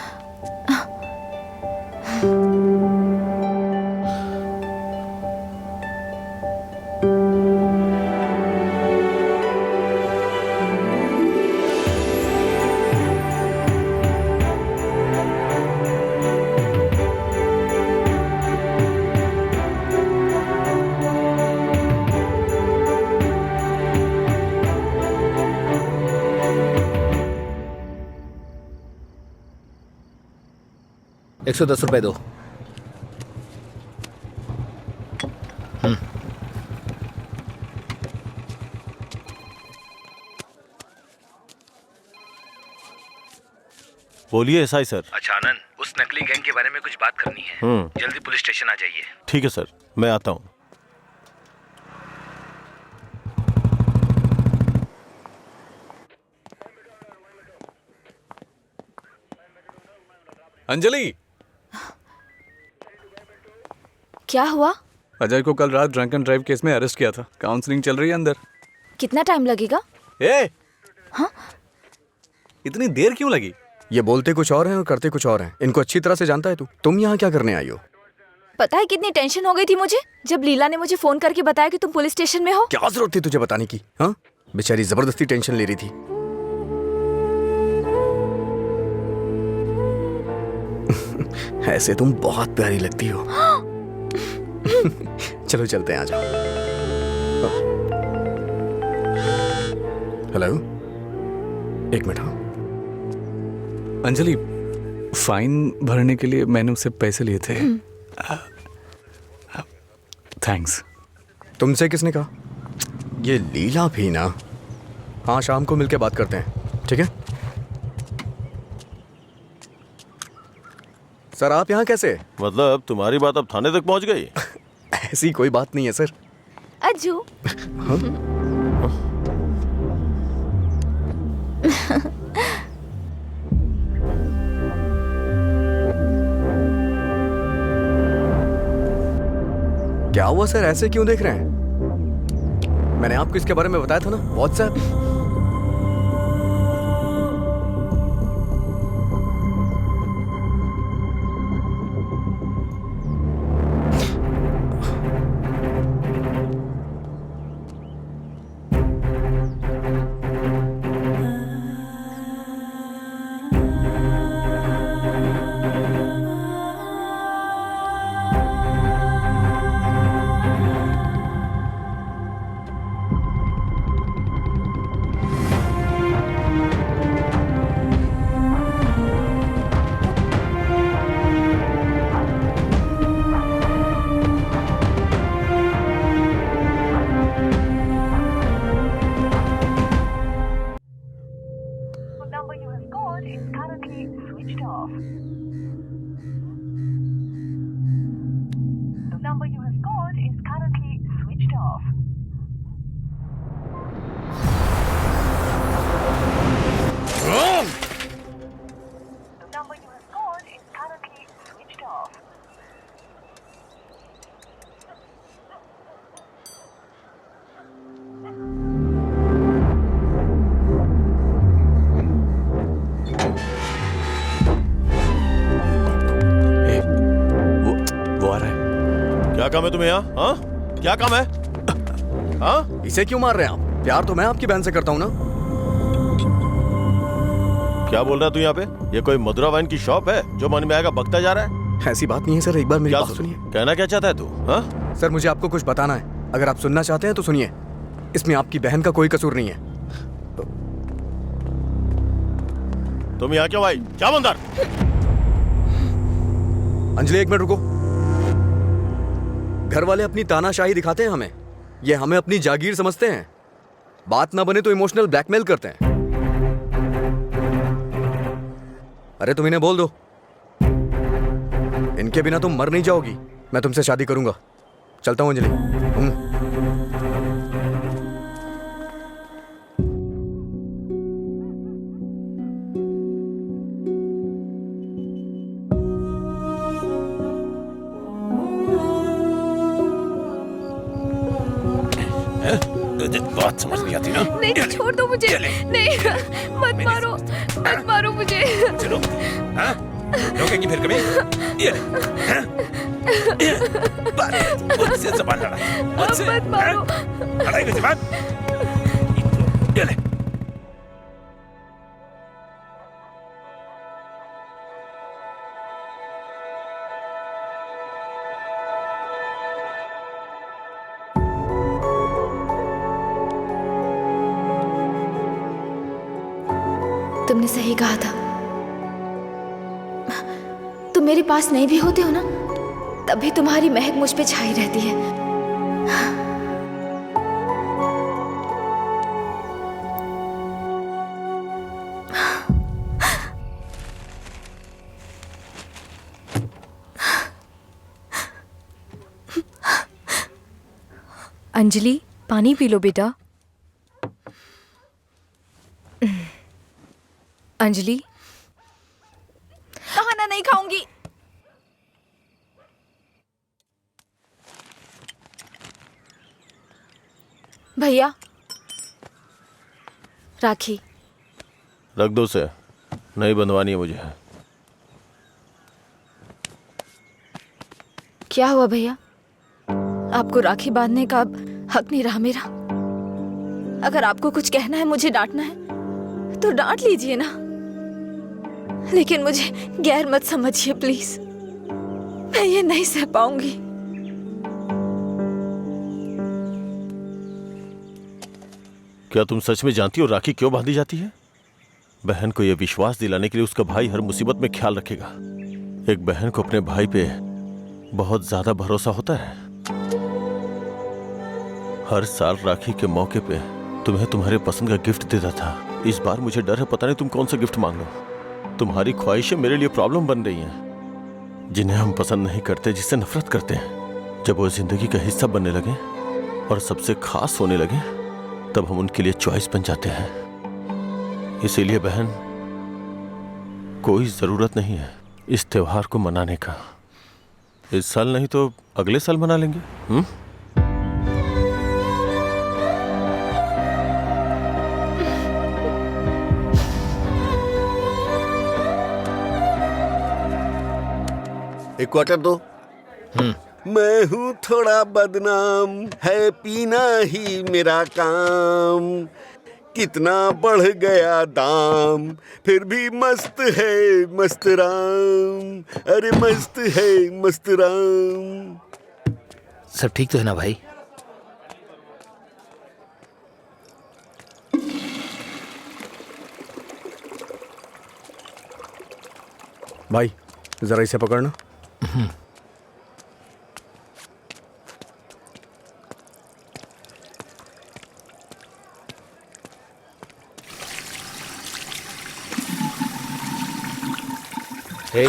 ₹110 दो। बोलिए एसआई सर। अच्छा आनंद, उस नकली गैंग के बारे में कुछ बात करनी है। जल्दी पुलिस स्टेशन आ जाइए। ठीक है सर, मैं आता हूँ। अंजलि, क्या हुआ? अजय को कल रात ड्रंक एंड ड्राइव केस में अरेस्ट किया था। काउंसलिंग चल रही है अंदर। कितना टाइम लगेगा? हाँ? इतनी देर क्यों लगी? ये बोलते कुछ और हैं और करते कुछ और हैं। इनको अच्छी तरह से जानता है तू। तुम यहाँ क्या करने आई हो? पता है कितनी टेंशन हो गई थी मुझे जब लीला ने मुझे फोन करके बताया कि तुम पुलिस स्टेशन में हो। क्या जरूरत थी तुझे बताने की? हाँ, बेचारी जबरदस्ती टेंशन ले रही थी। ऐसे तुम बहुत प्यारी लगती हो। चलो चलते हैं, आ जाओ। हेलो, एक मिनट। हाँ अंजलि, फाइन भरने के लिए मैंने उससे पैसे लिए थे। थैंक्स। तुमसे किसने कहा? ये लीला भी ना। हाँ, शाम को मिलके बात करते हैं, ठीक है? सर आप यहाँ कैसे? मतलब तुम्हारी बात अब थाने तक पहुंच गई? ऐसी कोई बात नहीं है सर। अज्जू। क्या हुआ सर, ऐसे क्यों देख रहे हैं? मैंने आपको इसके बारे में बताया था ना, व्हाट्सएप। क्या काम है तुम्हें यहाँ? हाँ, क्या काम है? हाँ, इसे क्यों मार रहे हैं आप? प्यार तो मैं आपकी बहन से करता हूँ ना। क्या बोल रहा है तू यहाँ पे? ये कोई मधुरा वाइन की शॉप है जो मन में आएगा बकता जा रहा है? ऐसी बात नहीं है सर, एक बार मेरी क्या बात सुनिए। कहना क्या चाहता है तू? हाँ सर मुझे आपको कुछ बताना है, अगर आप सुनना चाहते हैं तो सुनिए। इसमें आपकी बहन का कोई कसूर नहीं है। तुम यहाँ क्यों आई? क्या बंदर? अंजलि एक मिनट रुको। घर वाले अपनी तानाशाही दिखाते हैं हमें, ये हमें अपनी जागीर समझते हैं। बात ना बने तो इमोशनल ब्लैकमेल करते हैं। अरे तुम इन्हें बोल दो, इनके बिना तुम मर नहीं जाओगी। मैं तुमसे शादी करूंगा। चलता हूं अंजलि। बात समझ नहीं आती ना? नहीं, छोड़ दो मुझे। नहीं, मत मारो, मत मारो मुझे। चलो, हाँ? रोकेंगी फिर कभी? ये ले, हाँ? बात मुझसे ज़बान लड़ा, मुझसे, मत मारो। हाँ? लड़ाई ज़बान? ये ले। तुमने सही कहा था। तुम मेरे पास नहीं भी होते हो ना, तब भी तुम्हारी महक मुझ पे छाई रहती है। अंजलि, पानी पी लो बेटा। अंजलि, खाना नहीं खाऊंगी। भैया, राखी रख दो उसे, नहीं बंधवानी है मुझे। क्या हुआ भैया? आपको राखी बांधने का अब हक नहीं रहा मेरा? अगर आपको कुछ कहना है, मुझे डांटना है तो डांट लीजिए ना, लेकिन मुझे गैर मत समझिए प्लीज। मैं ये नहीं सह पाऊंगी। क्या तुम सच में जानती हो राखी क्यों बांधी जाती है? बहन को यह विश्वास दिलाने के लिए उसका भाई हर मुसीबत में ख्याल रखेगा। एक बहन को अपने भाई पे बहुत ज्यादा भरोसा होता है। हर साल राखी के मौके पे तुम्हें तुम्हारे पसंद का गिफ्ट देता था। इस बार मुझे डर है, पता नहीं तुम कौन सा गिफ्ट मांग लो। तुम्हारी ख्वाहिशें मेरे लिए प्रॉब्लम बन रही हैं, जिन्हें हम पसंद नहीं करते, जिससे नफरत करते हैं। जब वो जिंदगी का हिस्सा बनने लगे और सबसे खास होने लगे, तब हम उनके लिए चॉइस बन जाते हैं। इसीलिए बहन, कोई जरूरत नहीं है इस त्योहार को मनाने का। इस साल नहीं तो अगले साल मना लेंगे। एक क्वार्टर दो। मैं हूँ थोड़ा बदनाम, है पीना ही मेरा काम, कितना बढ़ गया दाम, फिर भी मस्त है मस्त राम, अरे मस्त है मस्त राम। सब ठीक तो है ना भाई? भाई जरा इसे पकड़ना। हे,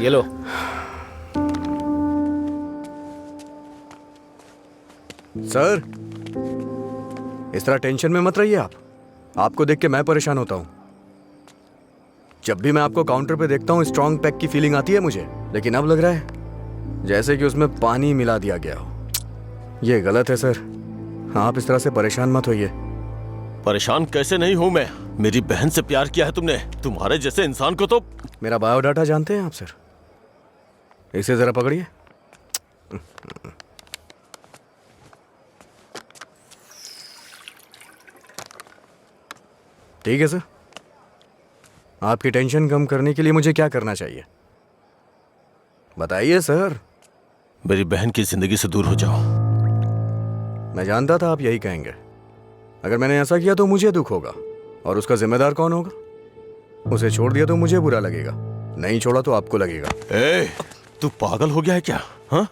ये लो। सर, इस तरह टेंशन में मत रहिए आप। आपको देख के मैं परेशान होता हूं। जब भी मैं आपको काउंटर पे देखता हूँ स्ट्रॉन्ग पैक की फीलिंग आती है मुझे, लेकिन अब लग रहा है जैसे कि उसमें पानी मिला दिया गया हो। ये गलत है सर, आप इस तरह से परेशान मत होइए। परेशान कैसे नहीं हूं मैं? मेरी बहन से प्यार किया है तुमने। तुम्हारे जैसे इंसान को तो। मेरा बायोडाटा जानते हैं आप सर? इसे जरा पकड़िए। ठीक है सर, आपकी टेंशन कम करने के लिए मुझे क्या करना चाहिए बताइए सर। मेरी बहन की जिंदगी से दूर हो जाओ। मैं जानता था आप यही कहेंगे। अगर मैंने ऐसा किया तो मुझे दुख होगा, और उसका जिम्मेदार कौन होगा? उसे छोड़ दिया तो मुझे बुरा लगेगा, नहीं छोड़ा तो आपको लगेगा। ए, तू पागल हो गया है क्या? हाँ?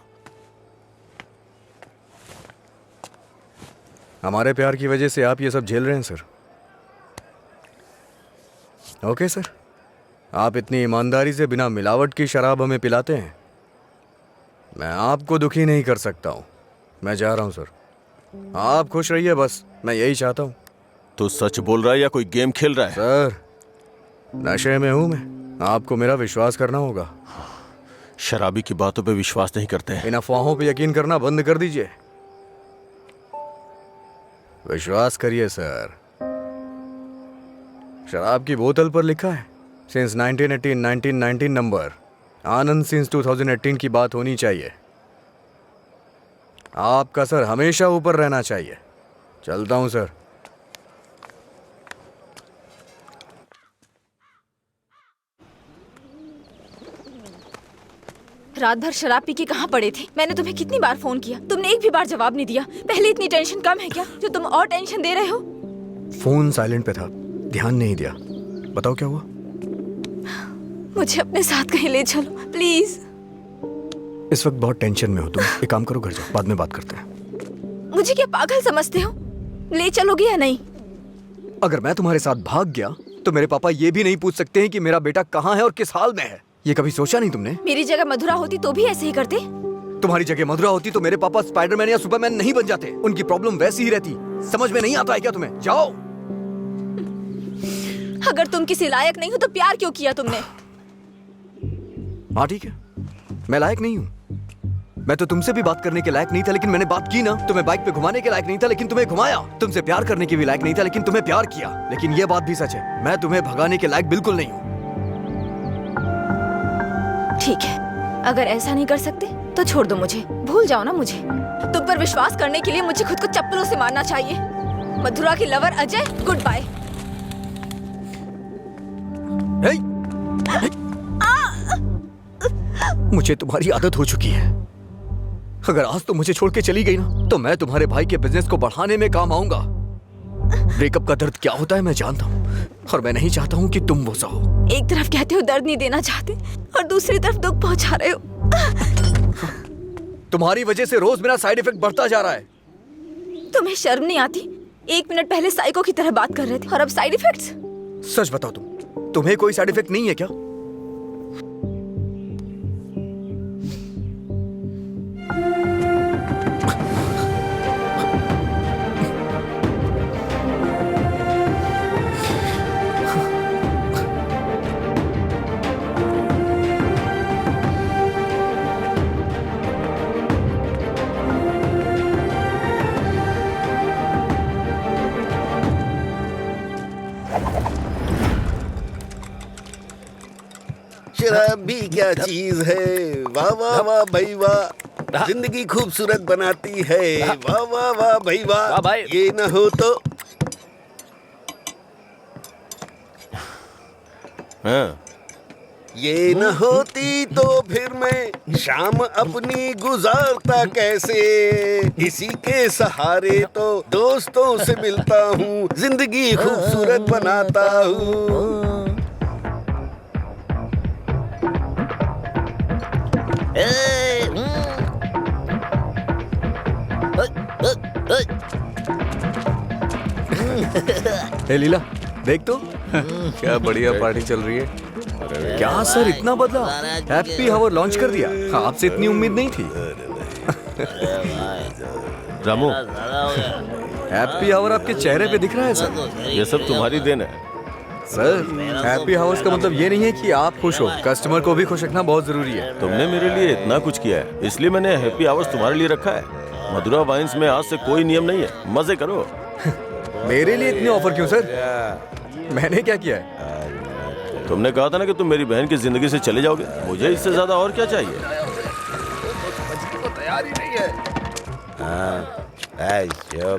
हमारे प्यार की वजह से आप ये सब झेल रहे हैं सर। ओके सर, आप इतनी ईमानदारी से बिना मिलावट की शराब हमें पिलाते हैं, मैं आपको दुखी नहीं कर सकता हूं। मैं जा रहा हूं सर, आप खुश रहिए बस, मैं यही चाहता हूं। तू सच बोल रहा है या कोई गेम खेल रहा है? सर, नशे में हूं मैं, आपको मेरा विश्वास करना होगा। शराबी की बातों पे विश्वास नहीं करते हैं। इन अफवाहों पे यकीन करना बंद कर दीजिए। विश्वास करिए सर। शराब की बोतल पर लिखा है सिंस 1918 1919 नंबर, आनंद सिंस 2018 की बात होनी चाहिए। आपका सर हमेशा ऊपर रहना चाहिए। चलता हूं सर। रात भर शराब पी के कहाँ पड़े थे? मैंने तुम्हें कितनी बार फोन किया, तुमने एक भी बार जवाब नहीं दिया। पहले इतनी टेंशन कम है क्या जो तुम और टेंशन दे रहे हो? फोन साइलेंट पे था, ध्यान नहीं दिया। बताओ क्या हुआ? मुझे अपने साथ कहीं ले चलो प्लीज। इस वक्त बहुत टेंशन में हो तुम, एक काम करो, घर जाओ, बाद में बात करते हैं। मुझे क्या पागल समझते हो? ले चलोगे या नहीं? अगर मैं तुम्हारे साथ भाग गया तो मेरे पापा ये भी नहीं पूछ सकते हैं कि मेरा बेटा कहाँ है और किस हाल में है। ये कभी सोचा नहीं तुमने? मेरी जगह मधुरा होती तो भी ऐसे ही करते। तुम्हारी जगह मधुरा होती तो मेरे पापा स्पाइडरमैन या सुपरमैन नहीं बन जाते। उनकी प्रॉब्लम वैसी ही रहती। समझ में नहीं आता है क्या तुम्हें? जाओ। अगर तुम किसी लायक नहीं हो तो प्यार क्यों किया तुमने? हाँ ठीक है, मैं लायक नहीं हूँ। मैं तो तुमसे भी बात करने के लायक नहीं था, लेकिन मैंने बात की ना। तुम्हें बाइक पे घुमाने के लायक नहीं था, लेकिन तुम्हें घुमाया। तुमसे प्यार करने के भी लायक नहीं था, लेकिन तुम्हें प्यार किया। लेकिन ये बात भी सच है, मैं तुम्हें भगाने के लायक बिल्कुल नहीं हूँ। ठीक है, अगर ऐसा नहीं कर सकते तो छोड़ दो मुझे, भूल जाओ ना मुझे। तुम पर विश्वास करने के लिए मुझे खुद को चप्पलों से मारना चाहिए। मधुरा की लवर अजय, गुड बाय। मुझे तुम्हारी आदत हो चुकी है। अगर आज तो मुझे छोड़ के चली गई ना, तो मैं तुम्हारे भाई के बिजनेस को बढ़ाने में काम आऊंगा। ब्रेकअप का दर्द क्या होता है मैं जानता हूँ, और मैं नहीं चाहता हूँ कि तुम वो सहो। एक तरफ कहते हो दर्द नहीं देना चाहते और दूसरी तरफ दुख पहुंचा रहे हो। तुम्हारी वजह से रोज मेरा साइड इफेक्ट बढ़ता जा रहा है। तुम्हें शर्म नहीं आती? 1 मिनट पहले साइको की तरह बात कर रहे थे और अब साइड इफेक्ट्स। सच बताओ तुम्हें कोई साइड इफेक्ट नहीं है क्या? शराब भी क्या चीज है, वाह वाह वाह भाई वाह, जिंदगी खूबसूरत बनाती है, वाह वाह वाह भाई वाह, ये न हो तो। हाँ। ये न होती तो फिर मैं शाम अपनी गुजारता कैसे, इसी के सहारे तो दोस्तों से मिलता हूँ, जिंदगी खूबसूरत बनाता हूँ। हे लीला, देख तो क्या बढ़िया पार्टी चल रही है। क्या सर इतना बदला? हैप्पी हावर लॉन्च कर दिया, आपसे इतनी उम्मीद नहीं थी। रामू, हैप्पी हावर आपके चेहरे पे दिख रहा है सर। ये सब तुम्हारी देन है सर। हैप्पी हावर्स का मतलब ये नहीं है कि आप खुश हो, कस्टमर को भी खुश रखना बहुत जरूरी है। तुमने मेरे लिए इतना कुछ किया है, इसलिए मैंने हैप्पी आवर्स तुम्हारे लिए रखा है। मधुरा वाइन्स में आज से कोई नियम नहीं है, मजे करो। मेरे लिए इतने ऑफर क्यों सर? मैंने क्या किया है? तुमने कहा था ना कि तुम मेरी बहन की जिंदगी से चले जाओगे, मुझे इससे ज्यादा और क्या चाहिए? तैयार ही नहीं है।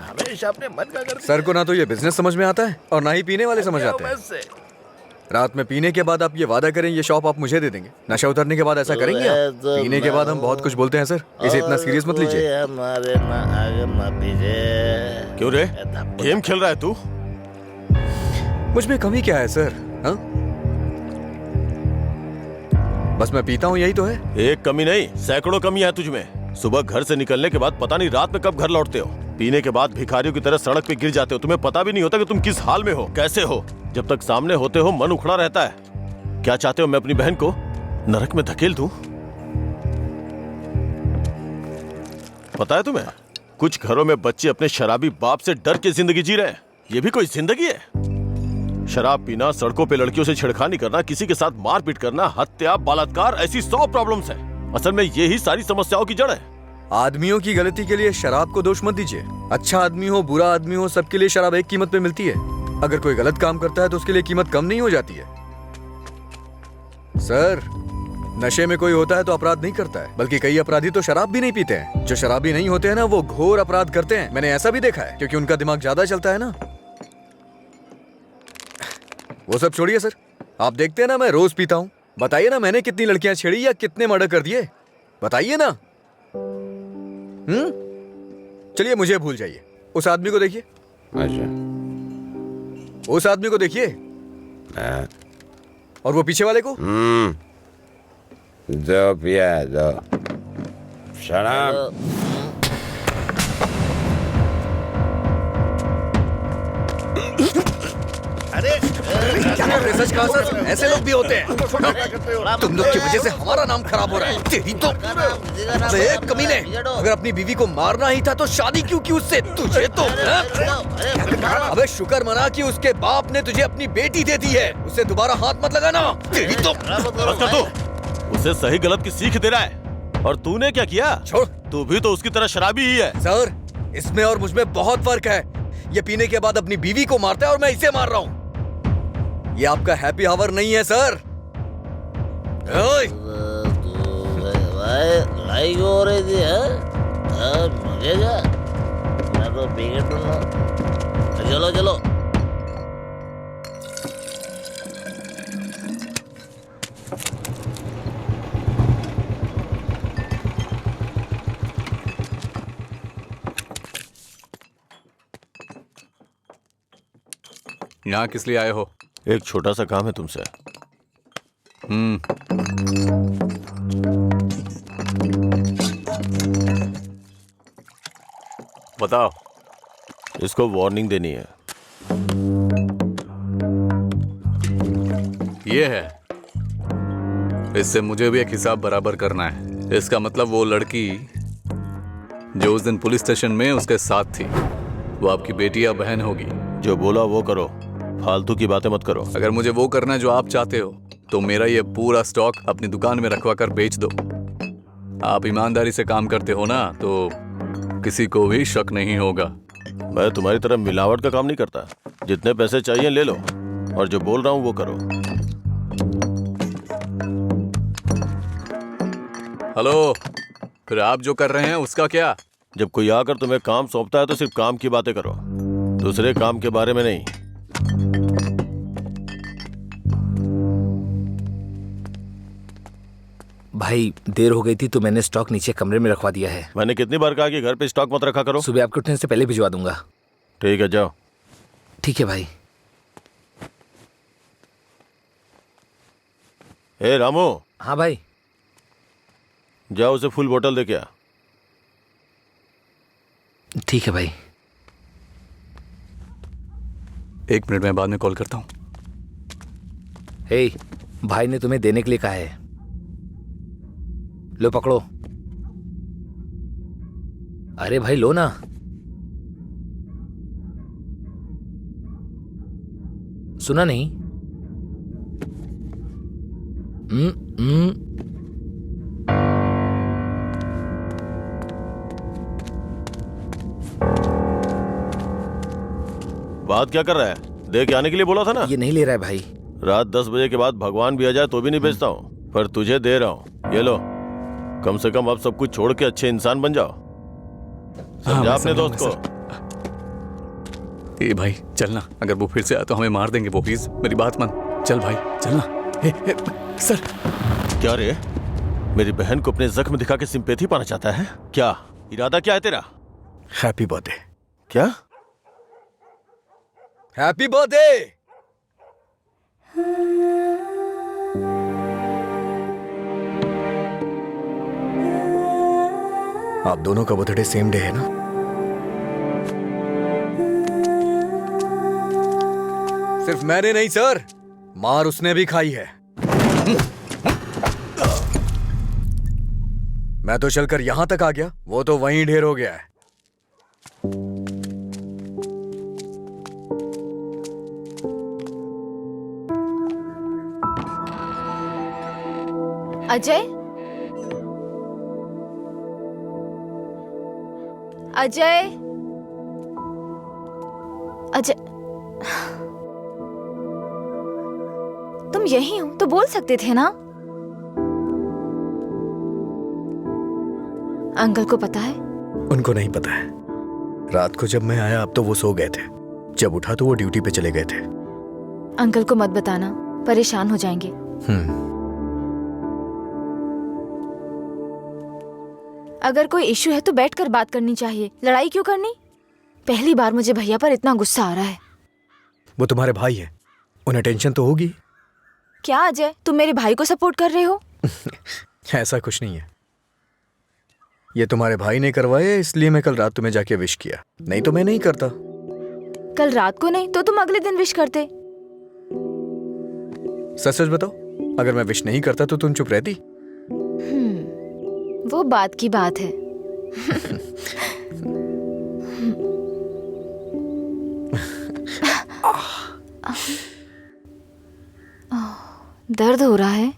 हमेशा अपने मन का करते। सर को ना तो ये बिजनेस समझ में आता है और ना ही पीने वाले समझ आते हैं। रात में पीने के बाद आप ये वादा करें ये शॉप आप मुझे दे देंगे, नशा उतरने के बाद ऐसा करेंगे आप? पीने के बाद हम बहुत कुछ बोलते हैं सर, इसे इतना सीरियस मत लीजिए। क्यों रे, गेम खेल रहा है तू? मुझ में कमी क्या है सर? हाँ, बस मैं पीता हूँ, यही तो है। एक कमी नहीं, सैकड़ों कमियां हैं तुझमें। सुबह घर से निकलने के बाद पता नहीं रात में कब घर लौटते हो। पीने के बाद भिखारियों की तरह सड़क पे गिर जाते हो, तुम्हें पता भी नहीं होता कि तुम किस हाल में हो, कैसे हो। जब तक सामने होते हो मन उखड़ा रहता है। क्या चाहते हो, मैं अपनी बहन को नरक में धकेल दूं? पता है तुम्हें, कुछ घरों में बच्चे अपने शराबी बाप से डर के जिंदगी जी रहे हैं। ये भी कोई जिंदगी है? शराब पीना, सड़कों पे लड़कियों से छेड़खानी करना, किसी के साथ मारपीट करना, हत्या, बलात्कार, ऐसी 100 प्रॉब्लम्स हैं। असल में यही सारी समस्याओं की जड़ है। आदमियों की गलती के लिए शराब को दोष मत दीजिए। अच्छा आदमी हो, बुरा आदमी हो, सबके लिए शराब एक कीमत पे मिलती है। अगर कोई गलत काम करता है तो उसके लिए कीमत कम नहीं हो जाती है। सर, नशे में कोई होता है तो अपराध नहीं करता है, बल्कि कई अपराधी तो शराब भी नहीं पीते हैं। जो शराबी नहीं होते हैं ना, वो घोर अपराध करते हैं। मैंने ऐसा भी देखा है, क्योंकि उनका दिमाग ज्यादा चलता है ना। वो सब छोड़िए सर, आप देखते हैं ना मैं रोज पीता हूँ। बताइए ना मैंने कितनी लड़कियां छेड़ी या कितने मर्डर कर दिए, बताइए ना। चलिए मुझे भूल जाइए, उस आदमी को देखिए। अच्छा, उस आदमी को देखिए, और वो पीछे वाले को। जो पिया जो शराब। सच कहा सर, ऐसे लोग भी होते हैं। तुम लोग की वजह से हमारा नाम खराब हो रहा है। तेरी तो कमीने, अगर अपनी बीवी को मारना ही था तो शादी क्यों की उससे? तुझे तो अबे शुक्र मना कि उसके बाप ने तुझे अपनी बेटी दे दी है। उसे दोबारा हाथ मत लगाना। तेरी तो उसे सही गलत की सीख दे रहा है, और तूने क्या किया? छोड़, तू भी तो उसकी तरह शराबी ही है। सर, इसमें और मुझ में बहुत फर्क है। ये पीने के बाद अपनी बीवी को मारता है और मैं इसे मार रहा हूँ। ये आपका हैप्पी आवर नहीं है सर। लड़ाई हो रही थी, मुझे क्या, मैं तो पी के टूंगा। चलो चलो। यहाँ किस लिए आए हो? एक छोटा सा काम है तुमसे। बताओ। इसको वार्निंग देनी है। ये है, इससे मुझे भी एक हिसाब बराबर करना है। इसका मतलब वो लड़की जो उस दिन पुलिस स्टेशन में उसके साथ थी, वो आपकी बेटी या बहन होगी। जो बोला वो करो, फालतू की बातें मत करो। अगर मुझे वो करना है जो आप चाहते हो तो मेरा ये पूरा स्टॉक अपनी दुकान में रखवा कर बेच दो। आप ईमानदारी से काम करते हो ना, तो किसी को भी शक नहीं होगा। मैं तुम्हारी तरह मिलावट का काम नहीं करता। जितने पैसे चाहिए ले लो, और जो बोल रहा हूँ वो करो। हेलो, फिर आप जो कर रहे हैं उसका क्या? जब कोई आकर तुम्हें काम सौंपता है तो सिर्फ काम की बातें करो, दूसरे काम के बारे में नहीं। भाई देर हो गई थी तो मैंने स्टॉक नीचे कमरे में रखवा दिया है। मैंने कितनी बार कहा कि घर पे स्टॉक मत रखा करो। सुबह आपके उठने से पहले भिजवा दूंगा। ठीक है, जाओ। ठीक है भाई। ए रामू। हाँ भाई। जाओ उसे फुल बोतल दे के आ। ठीक है भाई। 1 मिनट में बाद में कॉल करता हूँ। हे, भाई ने तुम्हें देने के लिए कहा है। लो पकड़ो। अरे भाई लो ना। सुना नहीं? बात क्या कर रहा है? दे के आने के लिए बोला था ना। ये नहीं ले रहा है भाई। रात 10 बजे के बाद भगवान भी आ जाए तो भी नहीं बेचता हूँ, पर तुझे दे रहा हूँ। ये लो, कम से कम अब सब कुछ छोड़ के अच्छे इंसान बन जाओ। समझा अपने दोस्त को। ए भाई चलना, अगर वो फिर से आया तो हमें मार देंगे वो। प्लीज मेरी बात मान। चल भाई चलना। सर। क्या रे, मेरी बहन को अपने जख्म दिखा के सिंपैथी पाना चाहता है क्या? इरादा क्या है तेरा? Happy birthday. क्या? Happy birthday. आप दोनों का बर्थडे सेम डे है ना? सिर्फ मैंने नहीं सर, मार उसने भी खाई है। मैं तो चलकर यहां तक आ गया, वो तो वहीं ढेर हो गया है। अजय, अजय, अजय, तुम यही हो तो बोल सकते थे ना। अंकल को पता है? उनको नहीं पता है। रात को जब मैं आया अब तो वो सो गए थे, जब उठा तो वो ड्यूटी पे चले गए थे। अंकल को मत बताना, परेशान हो जाएंगे। अगर कोई इश्यू है तो बैठकर बात करनी चाहिए, लड़ाई क्यों करनी? पहली बार मुझे भैया पर इतना गुस्सा आ रहा है। वो तुम्हारे भाई है, उन्हें टेंशन तो होगी। क्या अजय, तुम मेरे भाई को सपोर्ट कर रहे हो? ऐसा कुछ नहीं है, ये तुम्हारे भाई ने करवाया इसलिए मैं कल रात तुम्हें जाके विश किया, नहीं तो मैं नहीं करता। कल रात को नहीं तो तुम अगले दिन विश करते। सच सच बताओ, अगर मैं विश नहीं करता तो तुम चुप रहती? वो बात की बात है। दर्द हो रहा है?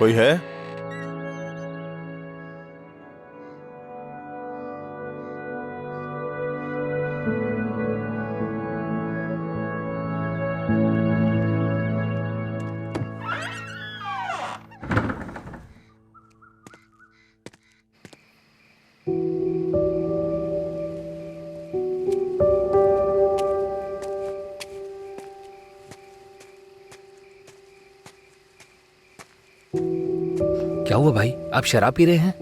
कोई है? क्या हुआ भाई, आप शराब पी रहे हैं?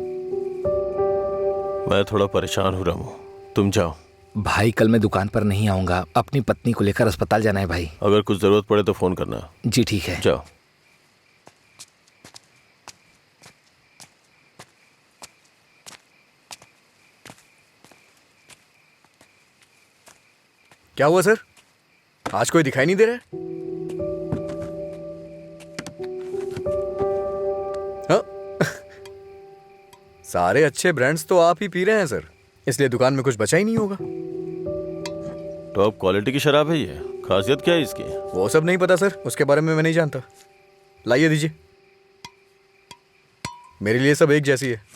मैं थोड़ा परेशान हो रहा हूँ, तुम जाओ। भाई कल मैं दुकान पर नहीं आऊंगा, अपनी पत्नी को लेकर अस्पताल जाना है भाई। अगर कुछ जरूरत पड़े तो फोन करना। जी ठीक है। जाओ। क्या हुआ सर, आज कोई दिखाई नहीं दे रहा है? हाँ? सारे अच्छे ब्रांड्स तो आप ही पी रहे हैं सर, इसलिए दुकान में कुछ बचा ही नहीं होगा। टॉप क्वालिटी की शराब है ये, खासियत क्या है इसकी? वो सब नहीं पता सर, उसके बारे में मैं नहीं जानता। लाइए दीजिए, मेरे लिए सब एक जैसी है।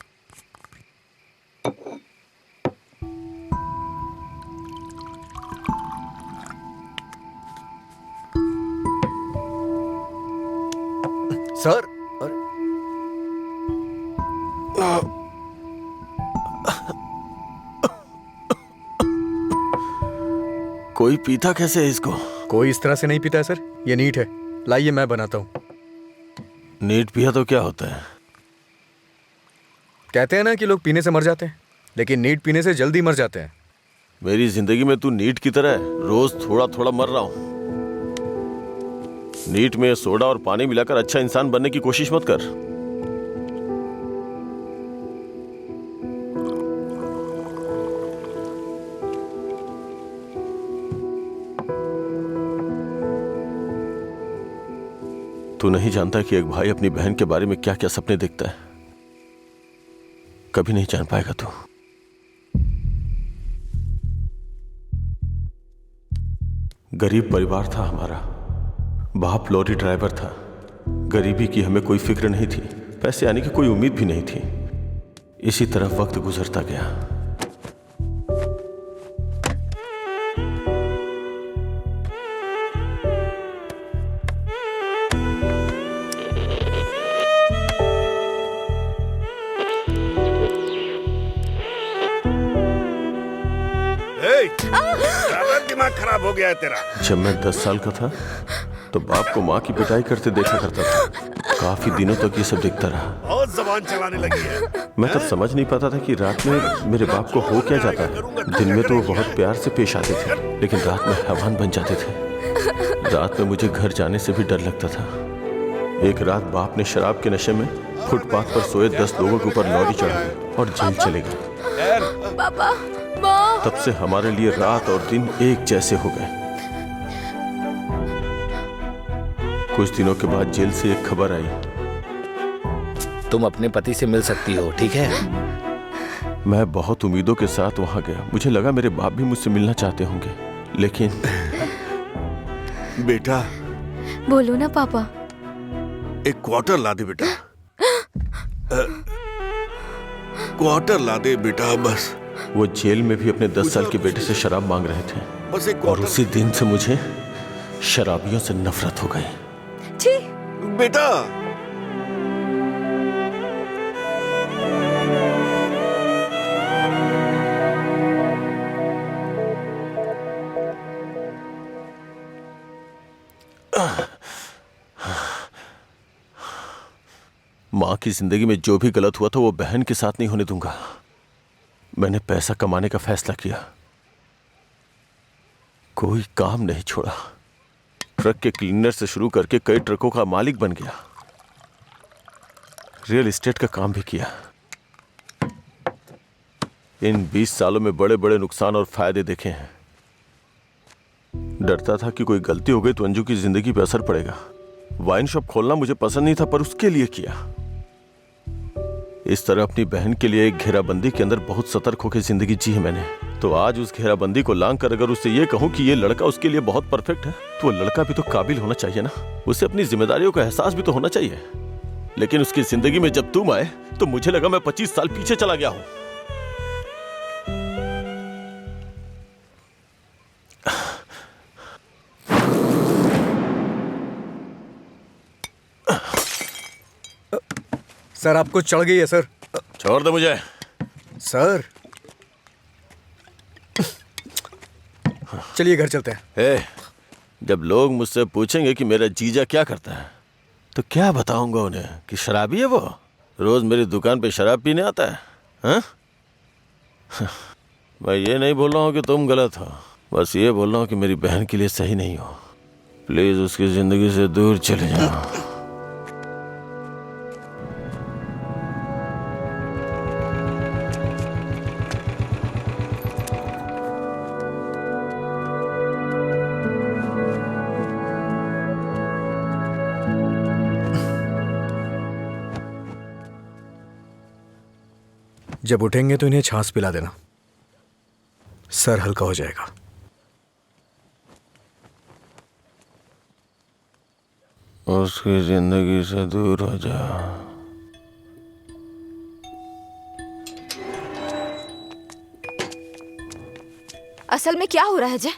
सर, अरे कोई पीता कैसे है इसको? कोई इस तरह से नहीं पीता है सर, ये नीट है। लाइए मैं बनाता हूँ। नीट पिया तो क्या होता है? कहते हैं ना कि लोग पीने से मर जाते हैं, लेकिन नीट पीने से जल्दी मर जाते हैं। मेरी जिंदगी में तू नीट की तरह है, रोज थोड़ा थोड़ा मर रहा हूं। नीट में सोडा और पानी मिलाकर अच्छा इंसान बनने की कोशिश मत कर। तू नहीं जानता कि एक भाई अपनी बहन के बारे में क्या क्या सपने देखता है। कभी नहीं जान पाएगा तू। गरीब परिवार था हमारा, बाप लॉरी ड्राइवर था। गरीबी की हमें कोई फिक्र नहीं थी, पैसे आने की कोई उम्मीद भी नहीं थी। इसी तरह वक्त गुजरता गया। दिमाग खराब हो गया है तेरा। जब मैं 10 साल का था तो बाप को माँ की पिटाई करते देखा करता था। काफी दिनों तक ये सब देखता रहा। बहुत जबान चलाने लगी है। मैं तब समझ नहीं पाता था कि रात में मेरे बाप को हो क्या जाता है। दिन में तो वो बहुत प्यार से पेश आते थे, लेकिन रात में हैवान बन जाते थे। रात में मुझे घर जाने से भी डर लगता था। एक रात बाप ने शराब के नशे में फुटपाथ पर सोए 10 लोगों के ऊपर लॉरी चढ़ाई और जेल चले गए। पापा, तब से हमारे लिए रात और दिन एक जैसे हो गए। कुछ दिनों के बाद जेल से एक खबर आई, तुम अपने पति से मिल सकती हो, ठीक है? मैं बहुत उम्मीदों के साथ वहां गया। मुझे लगा मेरे बाप भी मुझसे मिलना चाहते होंगे, लेकिन बेटा। बोलो ना पापा। एक क्वार्टर ला दे बेटा। क्वार्टर ला दे बेटा बस। वो जेल में भी अपने 10 साल के बेटे से शराब मांग रहे थे, बस एक और उसी दिन से मुझे शराबियों से नफरत हो गई। छी! बेटा। माँ की जिंदगी में जो भी गलत हुआ था वो बहन के साथ नहीं होने दूंगा। मैंने पैसा कमाने का फैसला किया, कोई काम नहीं छोड़ा। ट्रक के क्लीनर से शुरू करके कई ट्रकों का मालिक बन गया। रियल एस्टेट का काम भी किया। इन 20 सालों में बड़े बड़े नुकसान और फायदे देखे हैं। डरता था कि कोई गलती हो गई तो अंजू की जिंदगी पर असर पड़ेगा। वाइन शॉप खोलना मुझे पसंद नहीं था, पर उसके लिए किया। इस तरह अपनी बहन के लिए एक घेराबंदी के अंदर बहुत सतर्क होकर जिंदगी जी है मैंने। तो आज उस घेराबंदी को लांग कर अगर उससे ये कहूं कि ये लड़का उसके लिए बहुत परफेक्ट है, तो वो लड़का भी तो काबिल होना चाहिए ना। उसे अपनी जिम्मेदारियों का एहसास भी तो होना चाहिए। लेकिन उसकी जिंदगी में जब तुम आए तो मुझे लगा मैं 25 साल पीछे चला गया हूं। सर आपको चढ़ गई है सर। छोड़ दे मुझे। सर चलिए घर चलते हैं। जब लोग मुझसे पूछेंगे कि मेरा जीजा क्या करता है तो क्या बताऊंगा उन्हें कि शराबी है वो, रोज मेरी दुकान पे शराब पीने आता है? हाँ? मैं ये नहीं बोल रहा हूँ कि तुम गलत हो, बस ये बोल रहा हूँ कि मेरी बहन के लिए सही नहीं हो। प्लीज उसकी जिंदगी से दूर चले जाओ। जब उठेंगे तो इन्हें छाछ पिला देना, सर हल्का हो जाएगा। उसकी जिंदगी से दूर हो जा। असल में क्या हो रहा है जय?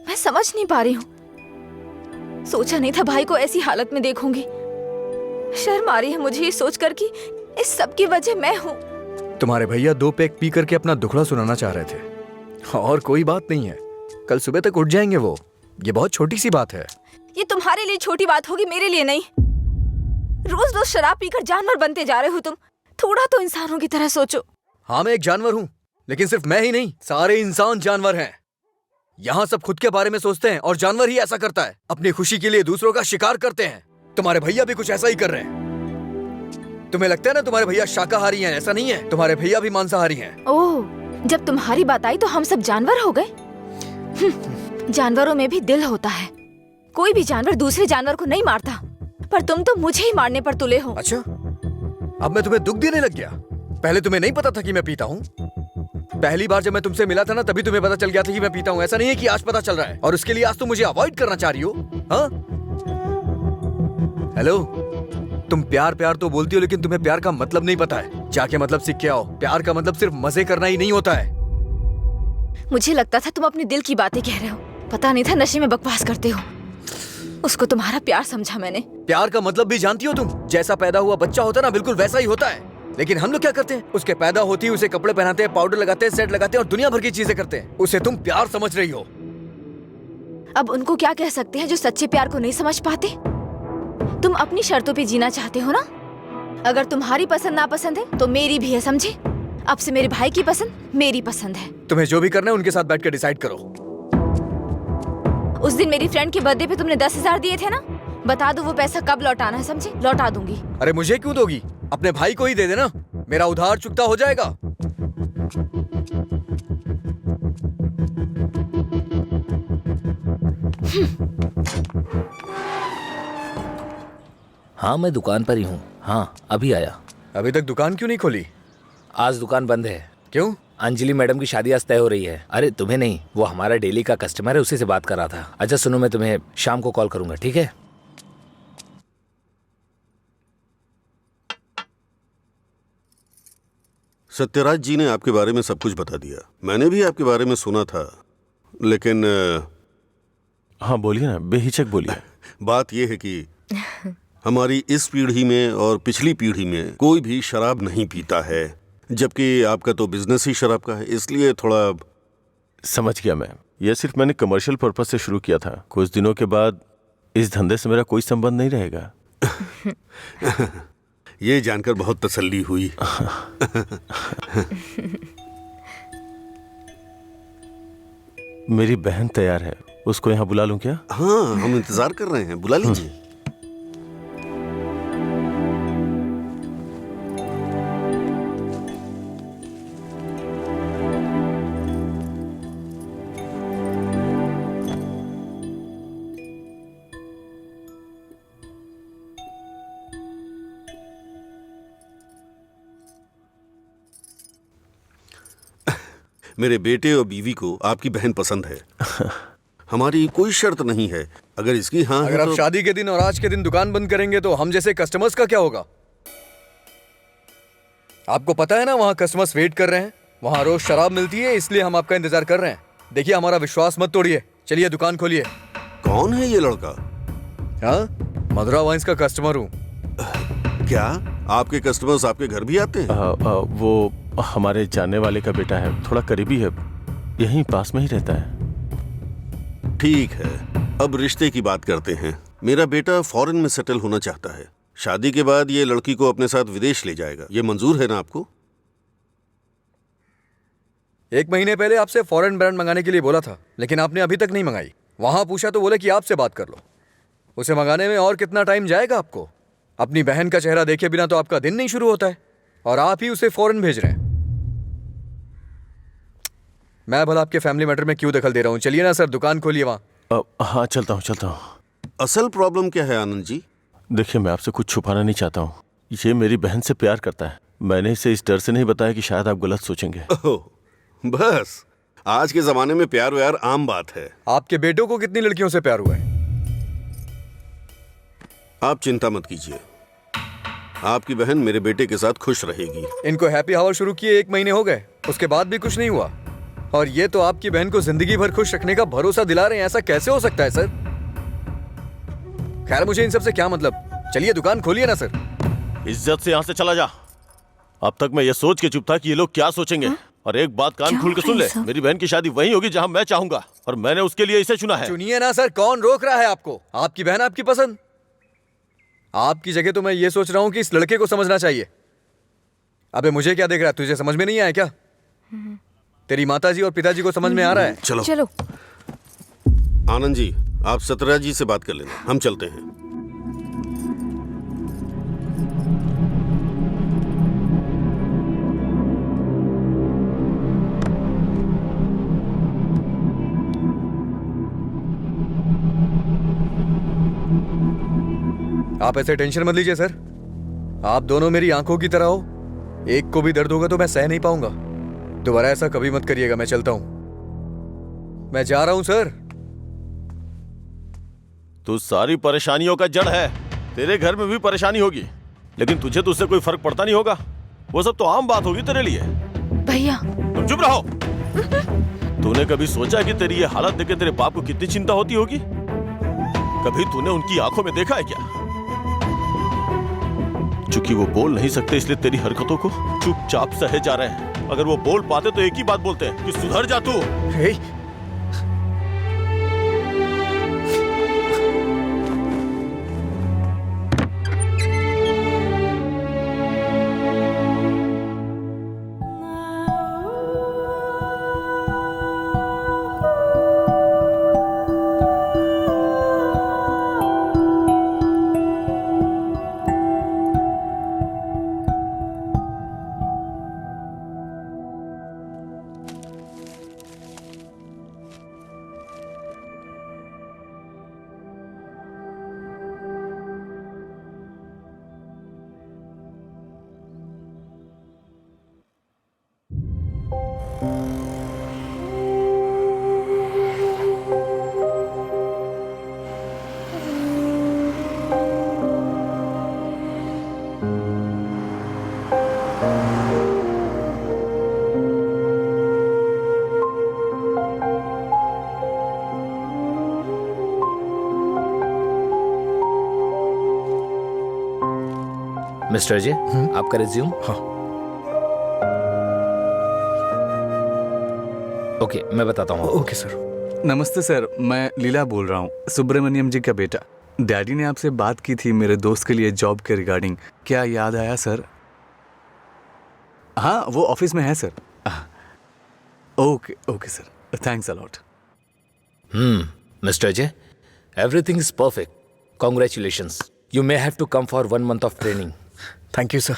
मैं समझ नहीं पा रही हूँ। सोचा नहीं था भाई को ऐसी हालत में देखूंगी। शर्म आ रही है मुझे ये सोचकर कि इस सब की वजह मैं हूँ। तुम्हारे भैया 2 पैक पी करके अपना दुखड़ा सुनाना चाह रहे थे, और कोई बात नहीं है, कल सुबह तक उठ जाएंगे वो। ये बहुत छोटी सी बात है। ये तुम्हारे लिए छोटी बात होगी, मेरे लिए नहीं। रोज रोज शराब पीकर जानवर बनते जा रहे हो तुम। थोड़ा तो इंसानों की तरह सोचो। हाँ, मैं एक जानवर हूँ, लेकिन सिर्फ मैं ही नहीं, सारे इंसान जानवर हैं। यहाँ सब खुद के बारे में सोचते हैं और जानवर ही ऐसा करता है, अपनी खुशी के लिए दूसरों का शिकार करते हैं। तुम्हारे भैया भी कुछ ऐसा ही कर रहे हैं। तुम्हें लगता है ना तुम्हारे भैया शाकाहारी हैं, ऐसा नहीं है, तुम्हारे भैया भी मांसाहारी हैं। ओह, जब तुम्हारी बात आई तो हम सब जानवर हो गए। जानवरों में भी दिल होता है। कोई भी जानवर दूसरे जानवर को नहीं मारता, पर तुम तो मुझे ही मारने पर तुले हो। अच्छा, अब मैं तुम्हें दुख देने लग गया? पहले तुम्हें नहीं पता था कि मैं पीता हूँ? पहली बार जब मैं तुमसे मिला था ना, तभी तुम्हें पता चल गया था कि मैं पीता हूँ। ऐसा नहीं है कि आज पता चल रहा है और उसके लिए आज तुम मुझे अवॉइड करना चाह रही हो? हाँ? हेलो, तुम प्यार प्यार तो बोलती हो, लेकिन तुम्हें प्यार का मतलब नहीं पता है। जाके मतलब सीख के आओ। प्यार का मतलब सिर्फ मजे करना ही नहीं होता है। मुझे लगता था तुम अपने दिल की बातें कह रहे हो, पता नहीं था नशे में बकवास करते हो। उसको तुम्हारा प्यार समझा मैंने। प्यार का मतलब भी जानती हो तुम? जैसा पैदा हुआ बच्चा होता है ना, बिल्कुल वैसा ही होता है। लेकिन हम लोग क्या करते हैं? उसके पैदा होती है उसे कपड़े पहनाते हैं, पाउडर लगाते हैं, सेट लगाते हैं और दुनिया भर की चीजें करते हैं। उसे तुम प्यार समझ रही हो। अब उनको क्या कह सकते हैं जो सच्चे प्यार को नहीं समझ पाते? तुम अपनी शर्तों पे जीना चाहते हो ना? अगर तुम्हारी पसंद नापसंद है तो मेरी भी है, समझे? अब से मेरे भाई की पसंद मेरी पसंद है। तुम्हें जो भी करना है उनके साथ बैठ कर डिसाइड करो। उस दिन मेरी फ्रेंड के बर्थडे पे तुमने 10,000 दिए थे ना? बता दो वो पैसा कब लौटाना है, समझे? लौटा दूंगी। अरे मुझे क्यों दोगी? अपने भाई को ही दे देना, मेरा उधार चुकता हो जाएगा। हाँ, मैं दुकान पर ही हूँ। हाँ, अभी आया। अभी तक दुकान क्यों नहीं खोली? आज दुकान बंद है। क्यों? अंजलि मैडम की शादी आज तय हो रही है। अरे तुम्हें नहीं, वो हमारा डेली का कस्टमर है, उसी से बात कर रहा था। अच्छा सुनो, मैं तुम्हें शाम को कॉल करूंगा, ठीक है? सत्यराज जी ने आपके बारे में सब कुछ बता दिया। मैंने भी आपके बारे में सुना था, लेकिन हाँ बोलिए ना, बेहिचक बोलिए। बात यह है कि हमारी इस पीढ़ी में और पिछली पीढ़ी में कोई भी शराब नहीं पीता है, जबकि आपका तो बिजनेस ही शराब का है, इसलिए थोड़ा। समझ गया मैं। यह सिर्फ मैंने कमर्शियल पर्पस से शुरू किया था। कुछ दिनों के बाद इस धंधे से मेरा कोई संबंध नहीं रहेगा। ये जानकर बहुत तसल्ली हुई। मेरी बहन तैयार है, उसको यहाँ बुला लूं क्या? हाँ, हम इंतजार कर रहे हैं, बुला लीजिए। मेरे बेटे और बीवी को आपकी बहन पसंद है। हमारी कोई शर्त नहीं है। अगर इसकी हाँ अगर आप शादी के दिन और आज के दिन दुकान बंद करेंगे तो हम जैसे कस्टमर्स का क्या होगा? आपको पता है ना, वहाँ कस्टमर्स वेट कर रहे हैं। वहाँ रोज शराब मिलती है, इसलिए हम आपका इंतजार कर रहे हैं। देखिए, हमारा विश्वास मत तोड़िए। चलिए दुकान खोलिए। कौन है ये लड़का? हाँ, मधुरा वाइन्स का कस्टमर हूँ। क्या आपके कस्टमर्स आपके घर भी आते हैं? वो हमारे जानने वाले का बेटा है, थोड़ा करीबी है, यहीं पास में ही रहता है। ठीक है, अब रिश्ते की बात करते हैं। मेरा बेटा फॉरेन में सेटल होना चाहता है। शादी के बाद ये लड़की को अपने साथ विदेश ले जाएगा। ये मंजूर है ना आपको? 1 महीने पहले आपसे फॉरेन ब्रांड मंगाने के लिए बोला था, लेकिन आपने अभी तक नहीं मंगाई। वहां पूछा तो बोले कि आपसे बात कर लो। उसे मंगाने में और कितना टाइम जाएगा आपको? अपनी बहन का चेहरा देखे बिना तो आपका दिन नहीं शुरू होता है, और आप ही उसे फॉरेन भेज रहे हैं। मैं भला आपके फैमिली मैटर में क्यों दखल दे रहा हूं? चलिए ना सर, दुकान खोलिए वहां। हाँ चलता हूँ। असल प्रॉब्लम क्या है आनंद जी? देखिए, मैं आपसे कुछ छुपाना नहीं चाहता हूँ। ये मेरी बहन से प्यार करता है। मैंने इसे इस डर से नहीं बताया कि शायद आप गलत सोचेंगे। ओह, बस आज के जमाने में प्यार व्यार आम बात है। आपके बेटों को कितनी लड़कियों से प्यार हुआ है? आप चिंता मत कीजिए, आपकी बहन मेरे बेटे के साथ खुश रहेगी। इनको हैप्पी आवर शुरू किए 1 महीने हो गए, उसके बाद भी कुछ नहीं हुआ, और ये तो आपकी बहन को जिंदगी भर खुश रखने का भरोसा दिला रहे हैं। ऐसा कैसे हो सकता है सर? खैर, मुझे इन सब से क्या मतलब। चलिए दुकान खोलिए ना सर। इज्जत से यहाँ से चला जा। अब तक मैं ये सोच के चुप था कि ये लोग क्या सोचेंगे। और एक बात कान खोल के सुन ले, मेरी बहन की शादी वहीं होगी जहाँ मैं चाहूंगा, और मैंने उसके लिए इसे चुना है। चुनिए ना सर, कौन रोक रहा है आपको? आपकी बहन, आपकी पसंद। आपकी जगह तो मैं ये सोच रहा हूँ कि इस लड़के को समझना चाहिए। अबे मुझे क्या देख रहा है? तुझे समझ में नहीं आया क्या? तेरी माताजी और पिताजी को समझ में आ रहा है? चलो। आनंद जी, आप सतरा जी से बात कर लेना, हम चलते हैं। आप ऐसे टेंशन मत लीजिए सर। आप दोनों मेरी आंखों की तरह हो। एक को भी दर्द होगा तो मैं सह नहीं पाऊंगा। दोबारा ऐसा कभी मत करिएगा। मैं चलता हूं, मैं जा रहा हूं सर। तू सारी परेशानियों का जड़ है। तेरे घर में भी परेशानी होगी, लेकिन तुझे तो उससे कोई फर्क पड़ता नहीं होगा। वो सब तो आम बात होगी तेरे लिए। भैया, तुम चुप रहो। तूने कभी सोचा कि तेरी ये हालत देख के तेरे बाप को कितनी चिंता होती होगी? कभी तूने उनकी आंखों में देखा है क्या? चूंकि वो बोल नहीं सकते, इसलिए तेरी हरकतों को चुपचाप सहे जा रहे हैं। अगर वो बोल पाते तो एक ही बात बोलते हैं कि सुधर जा तू। मिस्टर जी, आपका रिज्यूम। हाँ। ओके, मैं बताता हूँ। Okay sir. नमस्ते सर, मैं लीला बोल रहा हूँ, सुब्रमण्यम जी का बेटा। डैडी ने आपसे बात की थी मेरे दोस्त के लिए जॉब के रिगार्डिंग। क्या याद आया सर? हाँ, वो ऑफिस में है sir. Okay sir, thanks a lot. Mister J, everything is perfect. Congratulations. You may have to come for 1 month of training. Thank you sir.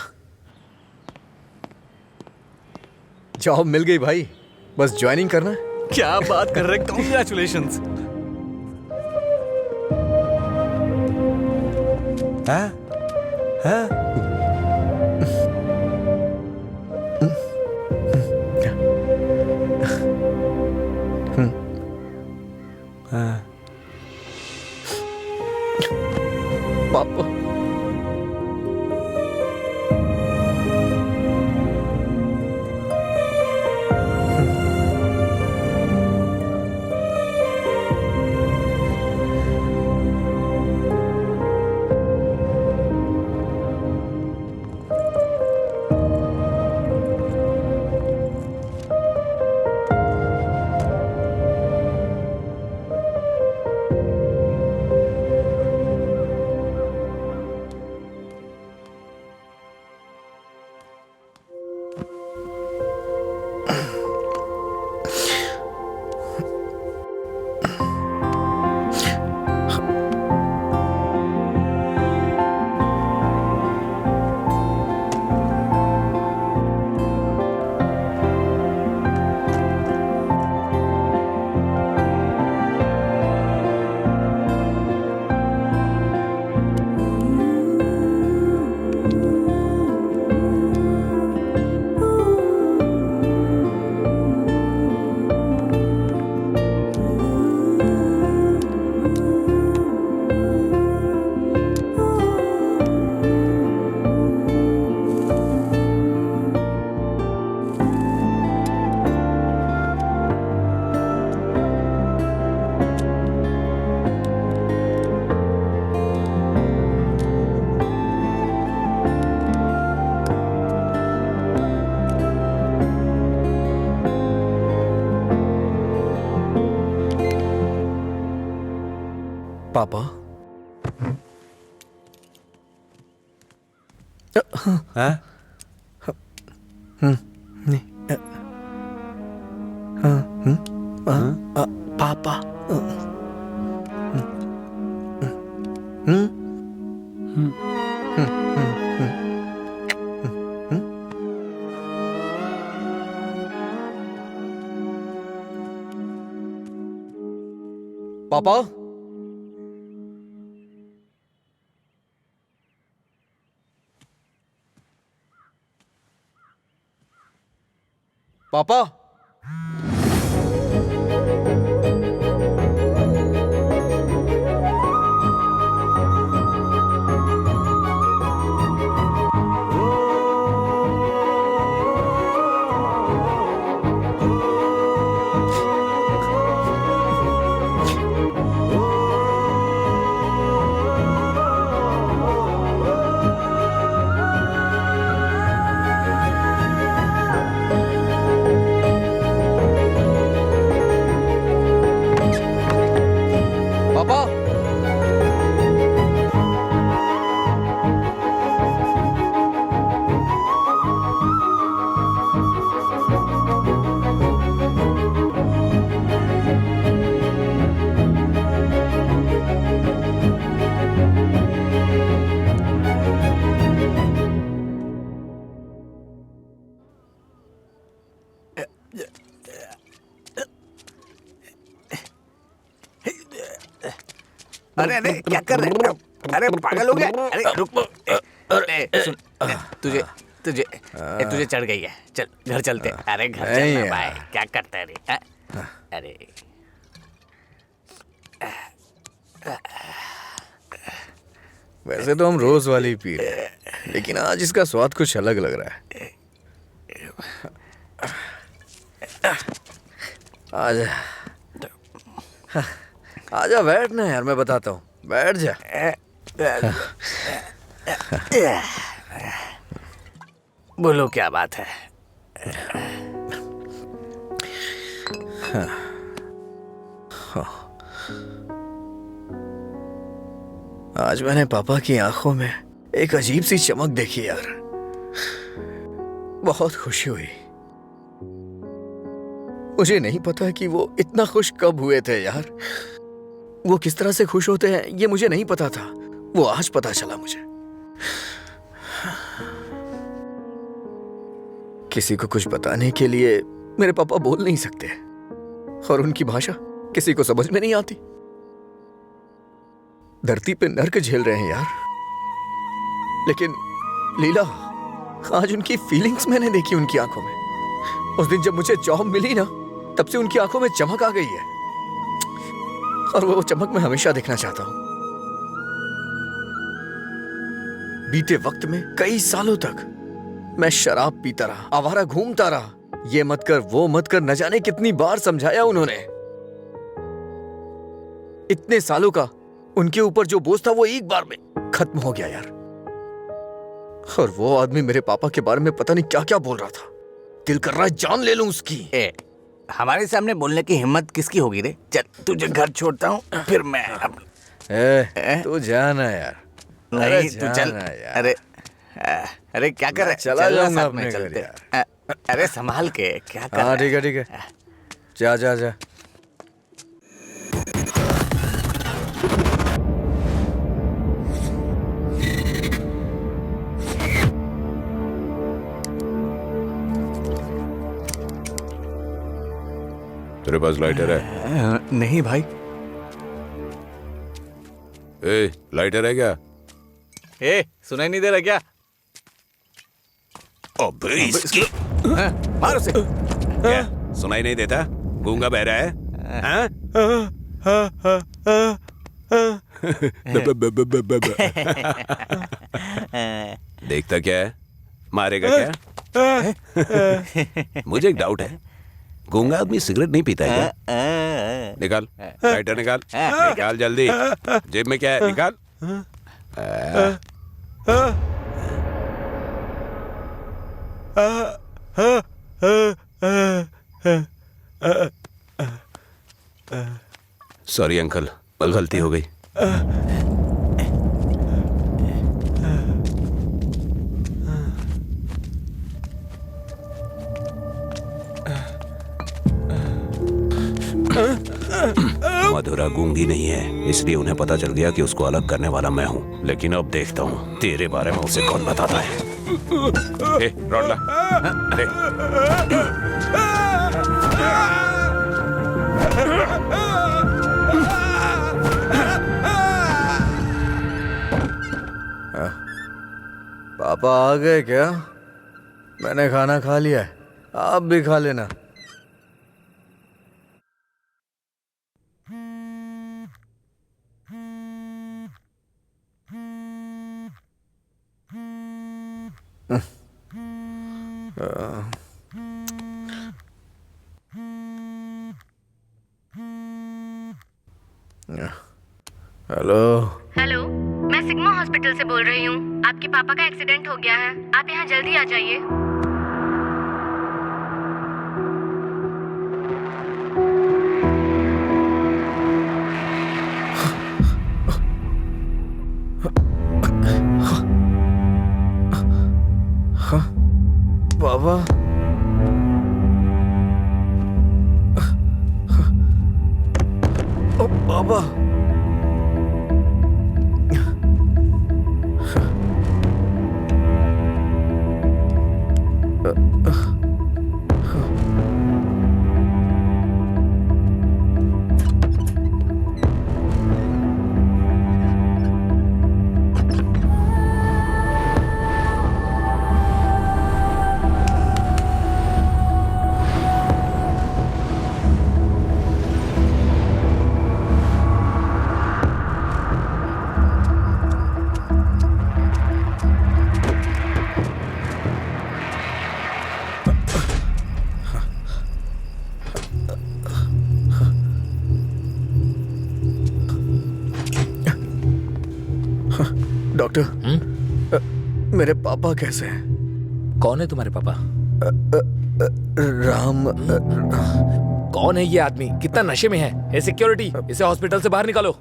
Job मिल गई भाई, बस ज्वाइनिंग करना है। क्या बात कर रहे, कॉन्ग्रेचुलेशंस। पापा, हाँ? नहीं। पापा। पापा। पापा। पापा। अरे अरे क्या कर रहे हो? अरे पागल हो गया? अरे रुक। अरे सुन, तुझे तुझे तुझे चढ़ गई है। चल घर चलते। अरे घर चलना भाई, क्या करता है रे? अरे वैसे तो हम रोज वाली पी रहे हैं, लेकिन आज इसका स्वाद कुछ अलग लग रहा है। आजा आजा, बैठ ना यार, मैं बताता हूँ, बैठ जा। बोलो क्या बात है? आज मैंने पापा की आंखों में एक अजीब सी चमक देखी यार, बहुत खुशी हुई। मुझे नहीं पता कि वो इतना खुश कब हुए थे यार। वो किस तरह से खुश होते हैं ये मुझे नहीं पता था, वो आज पता चला मुझे। किसी को कुछ बताने के लिए मेरे पापा बोल नहीं सकते, और उनकी भाषा किसी को समझ में नहीं आती। धरती पे नर्क झेल रहे हैं यार, लेकिन लीला, आज उनकी फीलिंग्स मैंने देखी उनकी आंखों में। उस दिन जब मुझे जॉब मिली ना, तब से उनकी आंखों में चमक आ गई है, और वो चमक मैं हमेशा देखना चाहता हूं। बीते वक्त में कई सालों तक मैं शराब पीता रहा, आवारा घूमता रहा। ये मत कर, वो मत कर, न जाने कितनी बार समझाया उन्होंने। इतने सालों का उनके ऊपर जो बोझ था वो एक बार में खत्म हो गया यार। और वो आदमी मेरे पापा के बारे में पता नहीं क्या क्या बोल रहा था। दिल कर रहा है जान ले लूं उसकी। हमारे सामने बोलने की हिम्मत किसकी होगी रे? चल तुझे घर छोड़ता हूँ, फिर मैं तू जाना यार। नहीं तू चल। अरे अरे क्या कर रहा है? चला जाऊंगा अपने घर यार। अरे संभाल के, क्या कर? हाँ ठीक है ठीक है, जा जा जा। तेरे पास लाइटर है? नहीं भाई। ए, लाइटर है क्या? सुनाई नहीं दे रहा क्या? अबे इसकी मार उसे। क्या सुनाई नहीं देता? गूंगा बह रहा है? देखता क्या है? मारेगा क्या? मुझे एक डाउट है, गूंगा आदमी सिगरेट नहीं पीता है क्या? निकाल लाइटर, निकाल निकाल जल्दी। जेब में क्या है? निकाल। सॉरी अंकल, गलती हो गई। मधुरा गूंगी नहीं है, इसलिए उन्हें पता चल गया कि उसको अलग करने वाला मैं हूँ। लेकिन अब देखता हूँ तेरे बारे में उसे कौन बताता है। ए, रॉड ला। अरे पापा आ गए क्या? मैंने खाना खा लिया है, आप भी खा लेना। हेलो। हेलो, मैं सिग्मा हॉस्पिटल से बोल रही हूँ। आपके पापा का एक्सीडेंट हो गया है, आप यहाँ जल्दी आ जाइए। पापा पापा डॉक्टर, मेरे पापा कैसे हैं? कौन है तुम्हारे पापा? राम। कौन है ये आदमी? कितना नशे में है? ए सिक्योरिटी, इसे हॉस्पिटल से बाहर निकालो।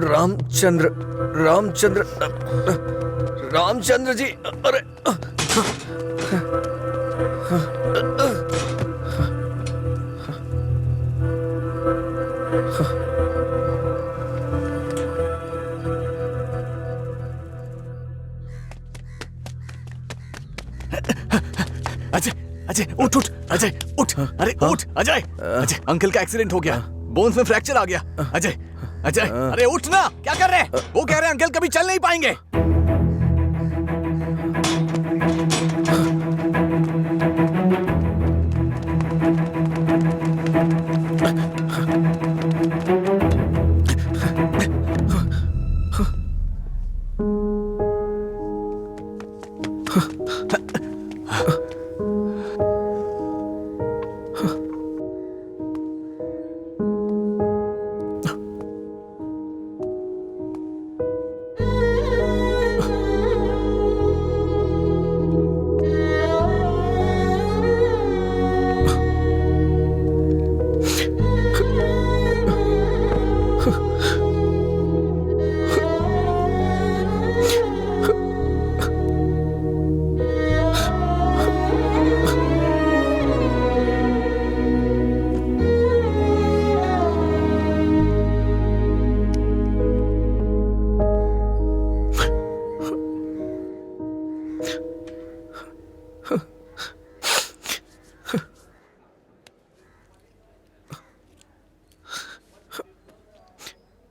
रामचंद्र रामचंद्र रामचंद्र जी। अरे अजय, अजय उठ उठ, अजय उठ, अरे उठ अजय। अजय, अंकल का एक्सीडेंट हो गया, बोन्स में फ्रैक्चर आ गया। अजय, अजय अरे उठ ना, क्या कर रहे हैं? वो कह रहे हैं अंकल कभी चल नहीं पाएंगे।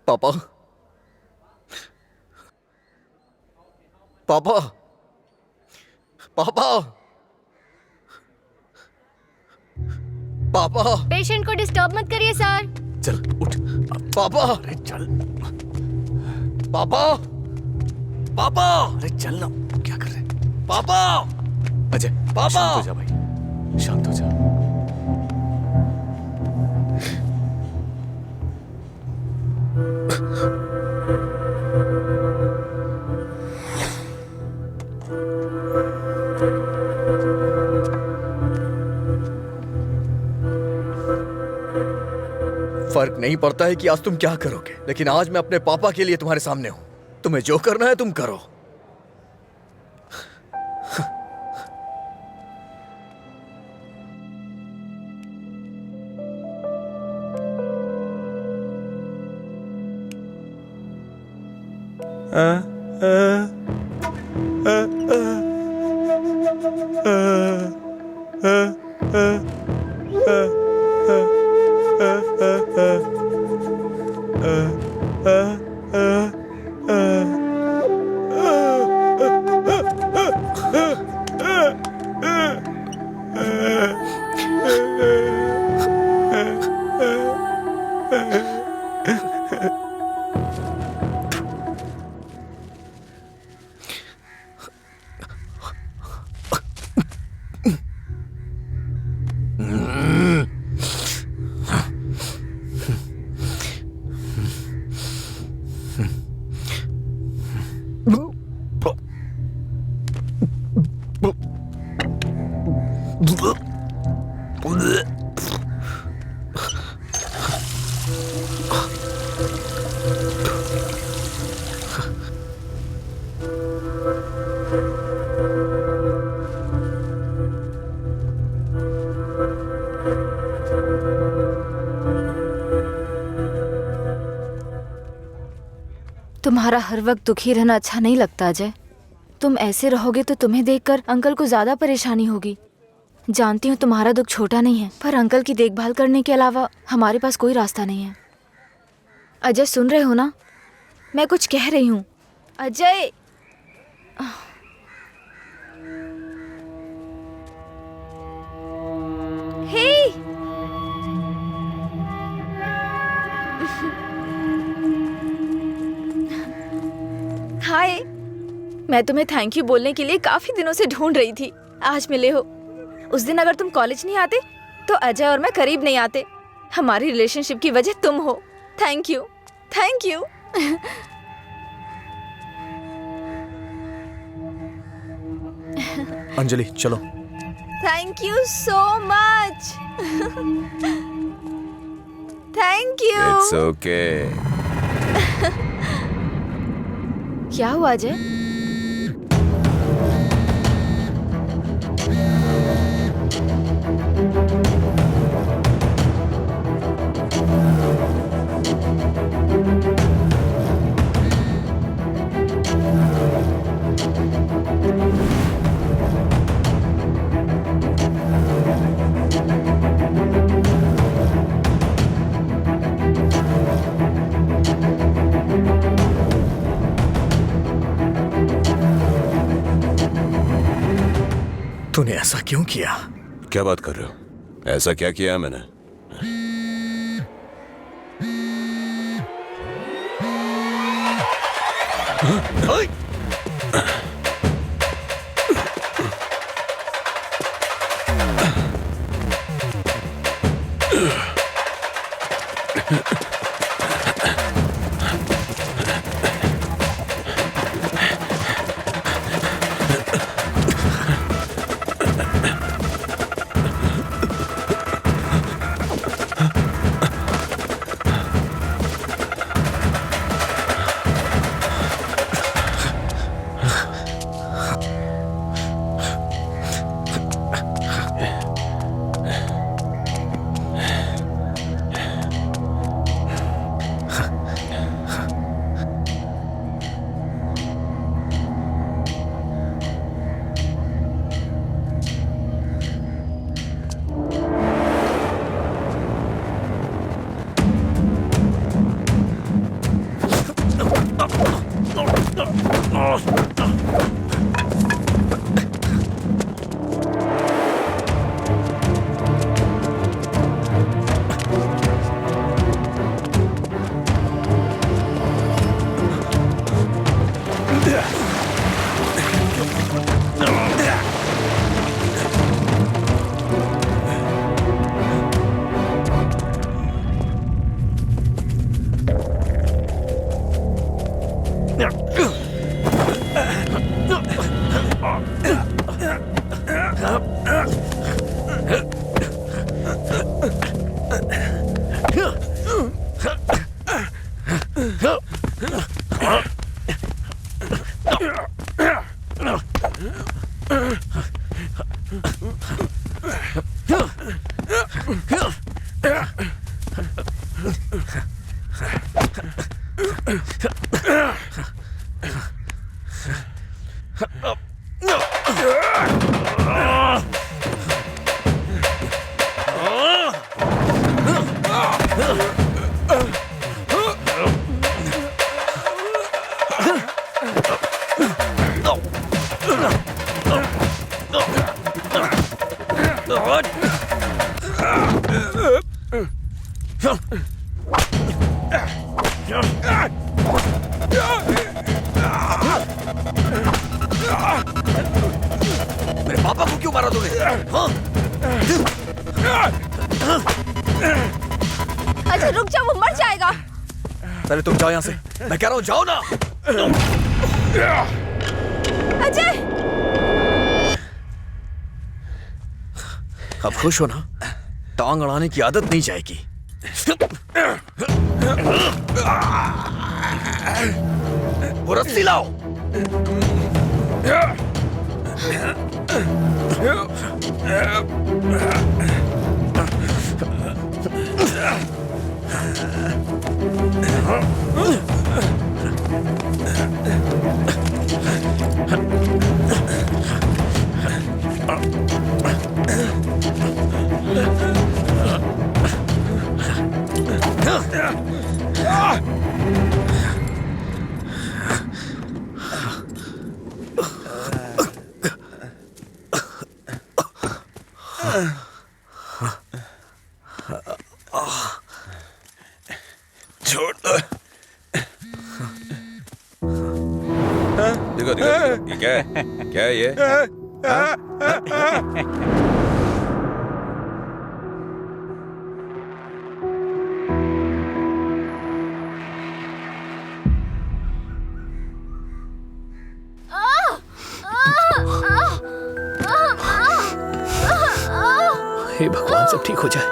पापा पापा पापा पापा पेशेंट को डिस्टर्ब मत करिए सर। चल उठ पापा। अरे चल पापा पापा अरे चल ना, क्या कर रहे हैं? पापा अजय पापा। शांत हो जा भाई, शांत हो जा। फर्क नहीं पड़ता है कि आज तुम क्या करोगे, लेकिन आज मैं अपने पापा के लिए तुम्हारे सामने हूं। तुम्हें जो करना है तुम करो। तुम्हारा हर वक्त दुखी रहना अच्छा नहीं लगता अजय। तुम ऐसे रहोगे तो तुम्हें देखकर अंकल को ज्यादा परेशानी होगी। जानती हूँ तुम्हारा दुख छोटा नहीं है, पर अंकल की देखभाल करने के अलावा हमारे पास कोई रास्ता नहीं है। अजय सुन रहे हो ना, मैं कुछ कह रही हूँ। अजय हे हाय, मैं तुम्हें थैंक यू बोलने के लिए काफी दिनों से ढूंढ रही थी। आज मिले हो। उस दिन अगर तुम कॉलेज नहीं आते तो अजय और मैं करीब नहीं आते। हमारी रिलेशनशिप की वजह तुम हो। Thank you, thank you. Anjali चलो। Thank you so much. Thank you. It's okay. क्या हुआ अजय? तूने ऐसा क्यों किया? क्या बात कर रहे हो? ऐसा क्या किया है मैंने? मेरे पापा को क्यों मारा तूने? हाँ? अजय रुक जा, वो मर जाएगा। पहले तुम जाओ यहाँ से, मैं कह रहा हूँ जाओ ना। अजय अब खुश हो ना? टांग अड़ाने की आदत नहीं जाएगी। वो रस्सी लाओ। छोड़ दो। देखो देखो ये क्या है? क्या है ये? हे भगवान, सब ठीक हो जाए।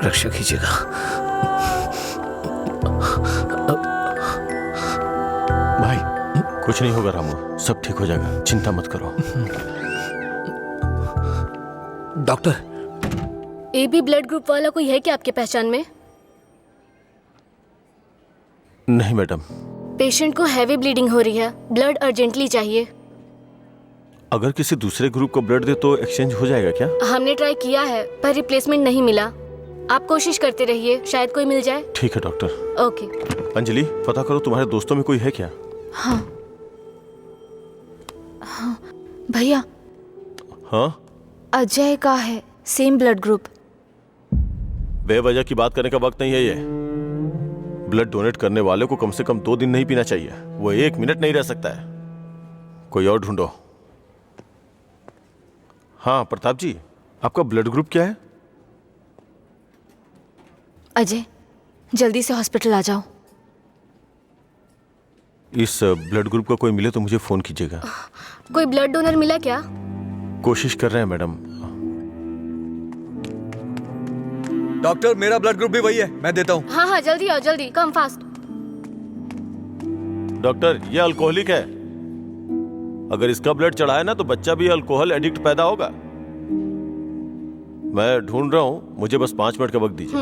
रक्षा कीजिएगा। भाई कुछ नहीं होगा रामू, सब ठीक हो जाएगा, चिंता मत करो। डॉक्टर, एबी ब्लड ग्रुप वाला कोई है क्या आपके पहचान में? नहीं मैडम। पेशेंट को हैवी ब्लीडिंग हो रही है, ब्लड अर्जेंटली चाहिए। अगर किसी दूसरे ग्रुप को ब्लड दे तो एक्सचेंज हो जाएगा क्या? हमने ट्राई किया है पर रिप्लेसमेंट नहीं मिला। आप कोशिश करते रहिए, शायद कोई मिल जाए। ठीक है डॉक्टर। ओके। अंजलि, पता करो तुम्हारे दोस्तों में कोई है क्या? हाँ हाँ भैया, हाँ अजय का है सेम ब्लड ग्रुप। बेवजह की बात करने का वक्त नहीं है ये। ब्लड डोनेट करने वाले को कम से कम 2 दिन नहीं पीना चाहिए, वो 1 मिनट नहीं रह सकता है। कोई और ढूंढो। हाँ प्रताप जी, आपका ब्लड ग्रुप क्या है? अजय जल्दी से हॉस्पिटल आ जाओ। इस ब्लड ग्रुप का कोई मिले तो मुझे फोन कीजिएगा। कोई ब्लड डोनर मिला क्या? कोशिश कर रहे हैं मैडम। डॉक्टर, मेरा ब्लड ग्रुप भी वही है, मैं देता हूँ। हाँ हाँ जल्दी आओ, जल्दी, कम फास्ट। डॉक्टर, ये अल्कोहलिक है। अगर इसका ब्लड चढ़ाए ना तो बच्चा भी अल्कोहल एडिक्ट पैदा होगा। मैं ढूंढ रहा हूं, मुझे बस 5 मिनट का वक्त दीजिए।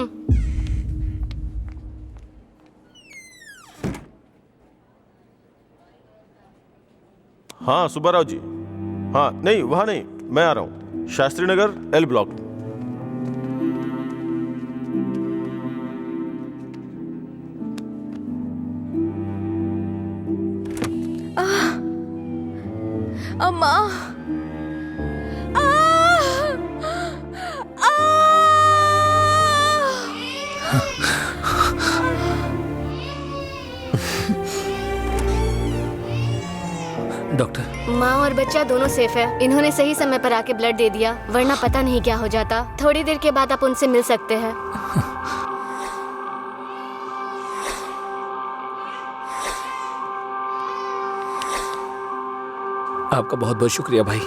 हाँ सुब्बाराव जी। हाँ नहीं, वहां नहीं, मैं आ रहा हूं, शास्त्री नगर L ब्लॉक। अम्मा डॉक्टर, माँ और बच्चा दोनों सेफ है। इन्होंने सही समय पर आके ब्लड दे दिया, वरना पता नहीं क्या हो जाता। थोड़ी देर के बाद आप उनसे मिल सकते हैं। आपका बहुत बहुत शुक्रिया भाई।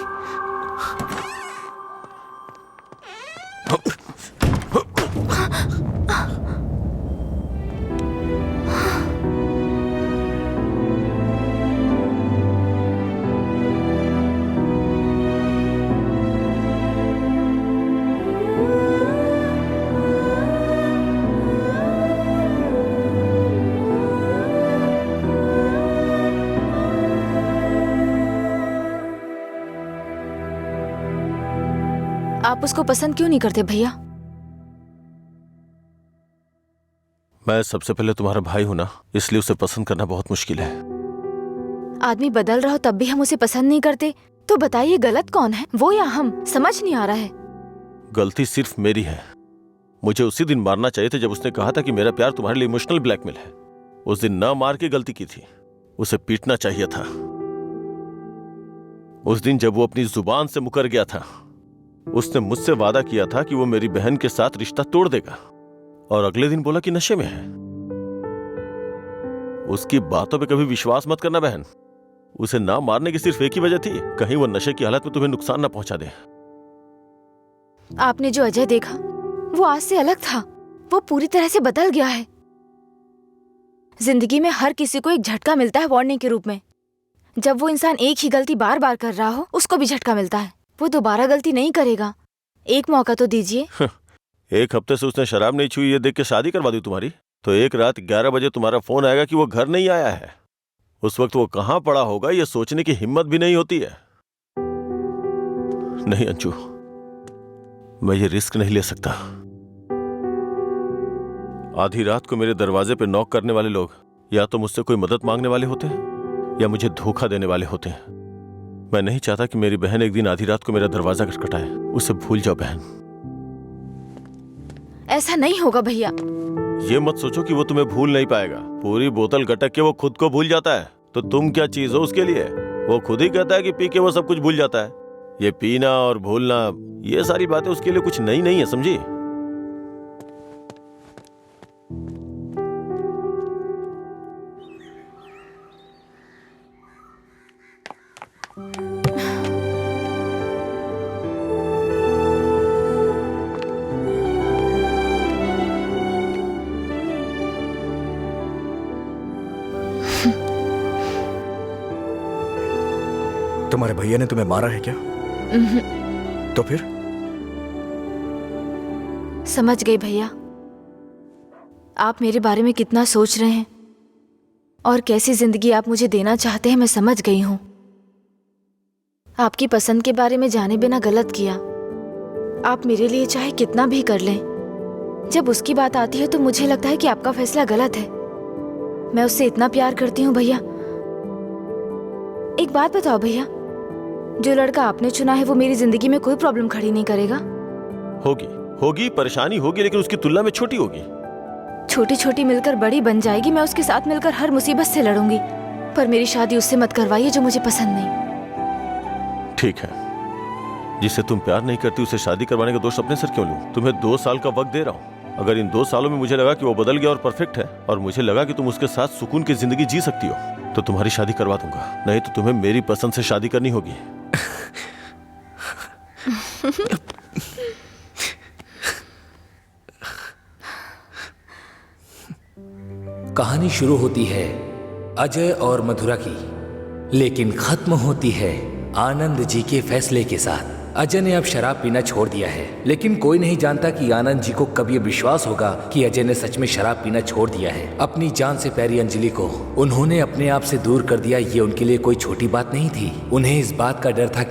आप उसको पसंद क्यों नहीं करते भैया? मैं सबसे पहले तुम्हारा भाई हूं ना, इसलिए उसे पसंद करना बहुत मुश्किल है। आदमी बदल रहा हो तब भी हम उसे पसंद नहीं करते, तो बताइए गलत कौन है, वो या हम? समझ नहीं आ रहा है। गलती सिर्फ मेरी है। मुझे उसी दिन मारना चाहिए था जब उसने कहा था कि मेरा प्यार तुम्हारे लिए इमोशनल ब्लैकमेल है। उस दिन ना मार के गलती की थी, उसे पीटना चाहिए था। उस दिन जब वो अपनी जुबान से मुकर गया था, उसने मुझसे वादा किया था कि वो मेरी बहन के साथ रिश्ता तोड़ देगा, और अगले दिन बोला कि नशे में है। उसकी बातों पे कभी विश्वास मत करना बहन। उसे ना मारने की सिर्फ एक ही वजह थी, कहीं वो नशे की हालत में तुम्हें नुकसान ना पहुंचा दे। आपने जो अजय देखा वो आज से अलग था। वो पूरी तरह से बदल गया है। जिंदगी में हर किसी को एक झटका मिलता है वार्निंग के रूप में। जब वो इंसान एक ही गलती बार बार कर रहा हो, उसको भी झटका मिलता है। वो दोबारा गलती नहीं करेगा। एक मौका तो दीजिए। एक हफ्ते से उसने शराब नहीं छुई, ये देख के शादी करवा दी तुम्हारी। तो एक रात 11 बजे तुम्हारा फोन आएगा कि वो घर नहीं आया है। उस वक्त वो कहां पड़ा होगा, ये सोचने की हिम्मत भी नहीं होती है। नहीं अंशु, मैं ये रिस्क नहीं ले सकता। आधी रात को मेरे दरवाजे पे नॉक करने वाले लोग या तो मुझसे कोई मदद मांगने वाले होते हैं या मुझे धोखा देने वाले होते हैं। मैं नहीं चाहता कि मेरी बहन एक दिन आधी रात को मेरा दरवाजा खटखटाए। उसे भूल जाओ बहन। ऐसा नहीं होगा भैया। ये मत सोचो कि वो तुम्हें भूल नहीं पाएगा। पूरी बोतल गटक के वो खुद को भूल जाता है, तो तुम क्या चीज हो उसके लिए? वो खुद ही कहता है कि पी के वो सब कुछ भूल जाता है। ये पीना और भूलना, ये सारी बातें उसके लिए कुछ नई नहीं है, समझी? तुम्हारे भैया ने तुम्हें मारा है क्या? तो फिर? समझ गई भैया, आप मेरे बारे में कितना सोच रहे हैं और कैसी जिंदगी आप मुझे देना चाहते हैं, मैं समझ गई हूं। आपकी पसंद के बारे में जाने बिना गलत किया। आप मेरे लिए चाहे कितना भी कर लें, जब उसकी बात आती है तो मुझे लगता है कि आपका फैसला गलत है। मैं उससे इतना प्यार करती हूँ भैया। एक बात बताओ भैया, जो लड़का आपने चुना है वो मेरी जिंदगी में कोई प्रॉब्लम खड़ी नहीं करेगा? होगी परेशानी होगी, लेकिन उसकी तुलना में छोटी होगी। छोटी छोटी मिलकर बड़ी बन जाएगी। मैं उसके साथ मिलकर हर मुसीबत से लड़ूंगी, पर मेरी शादी उससे मत करवाइए जो मुझे पसंद नहीं। ठीक है, जिससे तुम प्यार नहीं करती उसे शादी करवाने का दोष अपने सर क्यों लूं? तुम्हें 2 साल का वक्त दे रहा हूं। अगर इन 2 सालों में मुझे लगा कि वो बदल गया और परफेक्ट है, और मुझे लगा कि तुम उसके साथ सुकून की जिंदगी जी सकती हो, तो तुम्हारी शादी करवा दूंगा। नहीं तो तुम्हें मेरी पसंद से शादी करनी होगी। कहानी शुरू होती है अजय और मधुरा की, लेकिन खत्म होती है आनंद जी के फैसले के साथ। अजय ने अब शराब पीना छोड़ दिया है, लेकिन कोई नहीं जानता कि आनंद जी को कब ये विश्वास होगा कि अजय ने सच में शराब पीना छोड़ दिया है। अपनी जान से प्यारी अंजलि को उन्होंने अपने आप से दूर कर दिया, ये उनके लिए कोई छोटी बात नहीं थी। उन्हें इस बात का डर था कि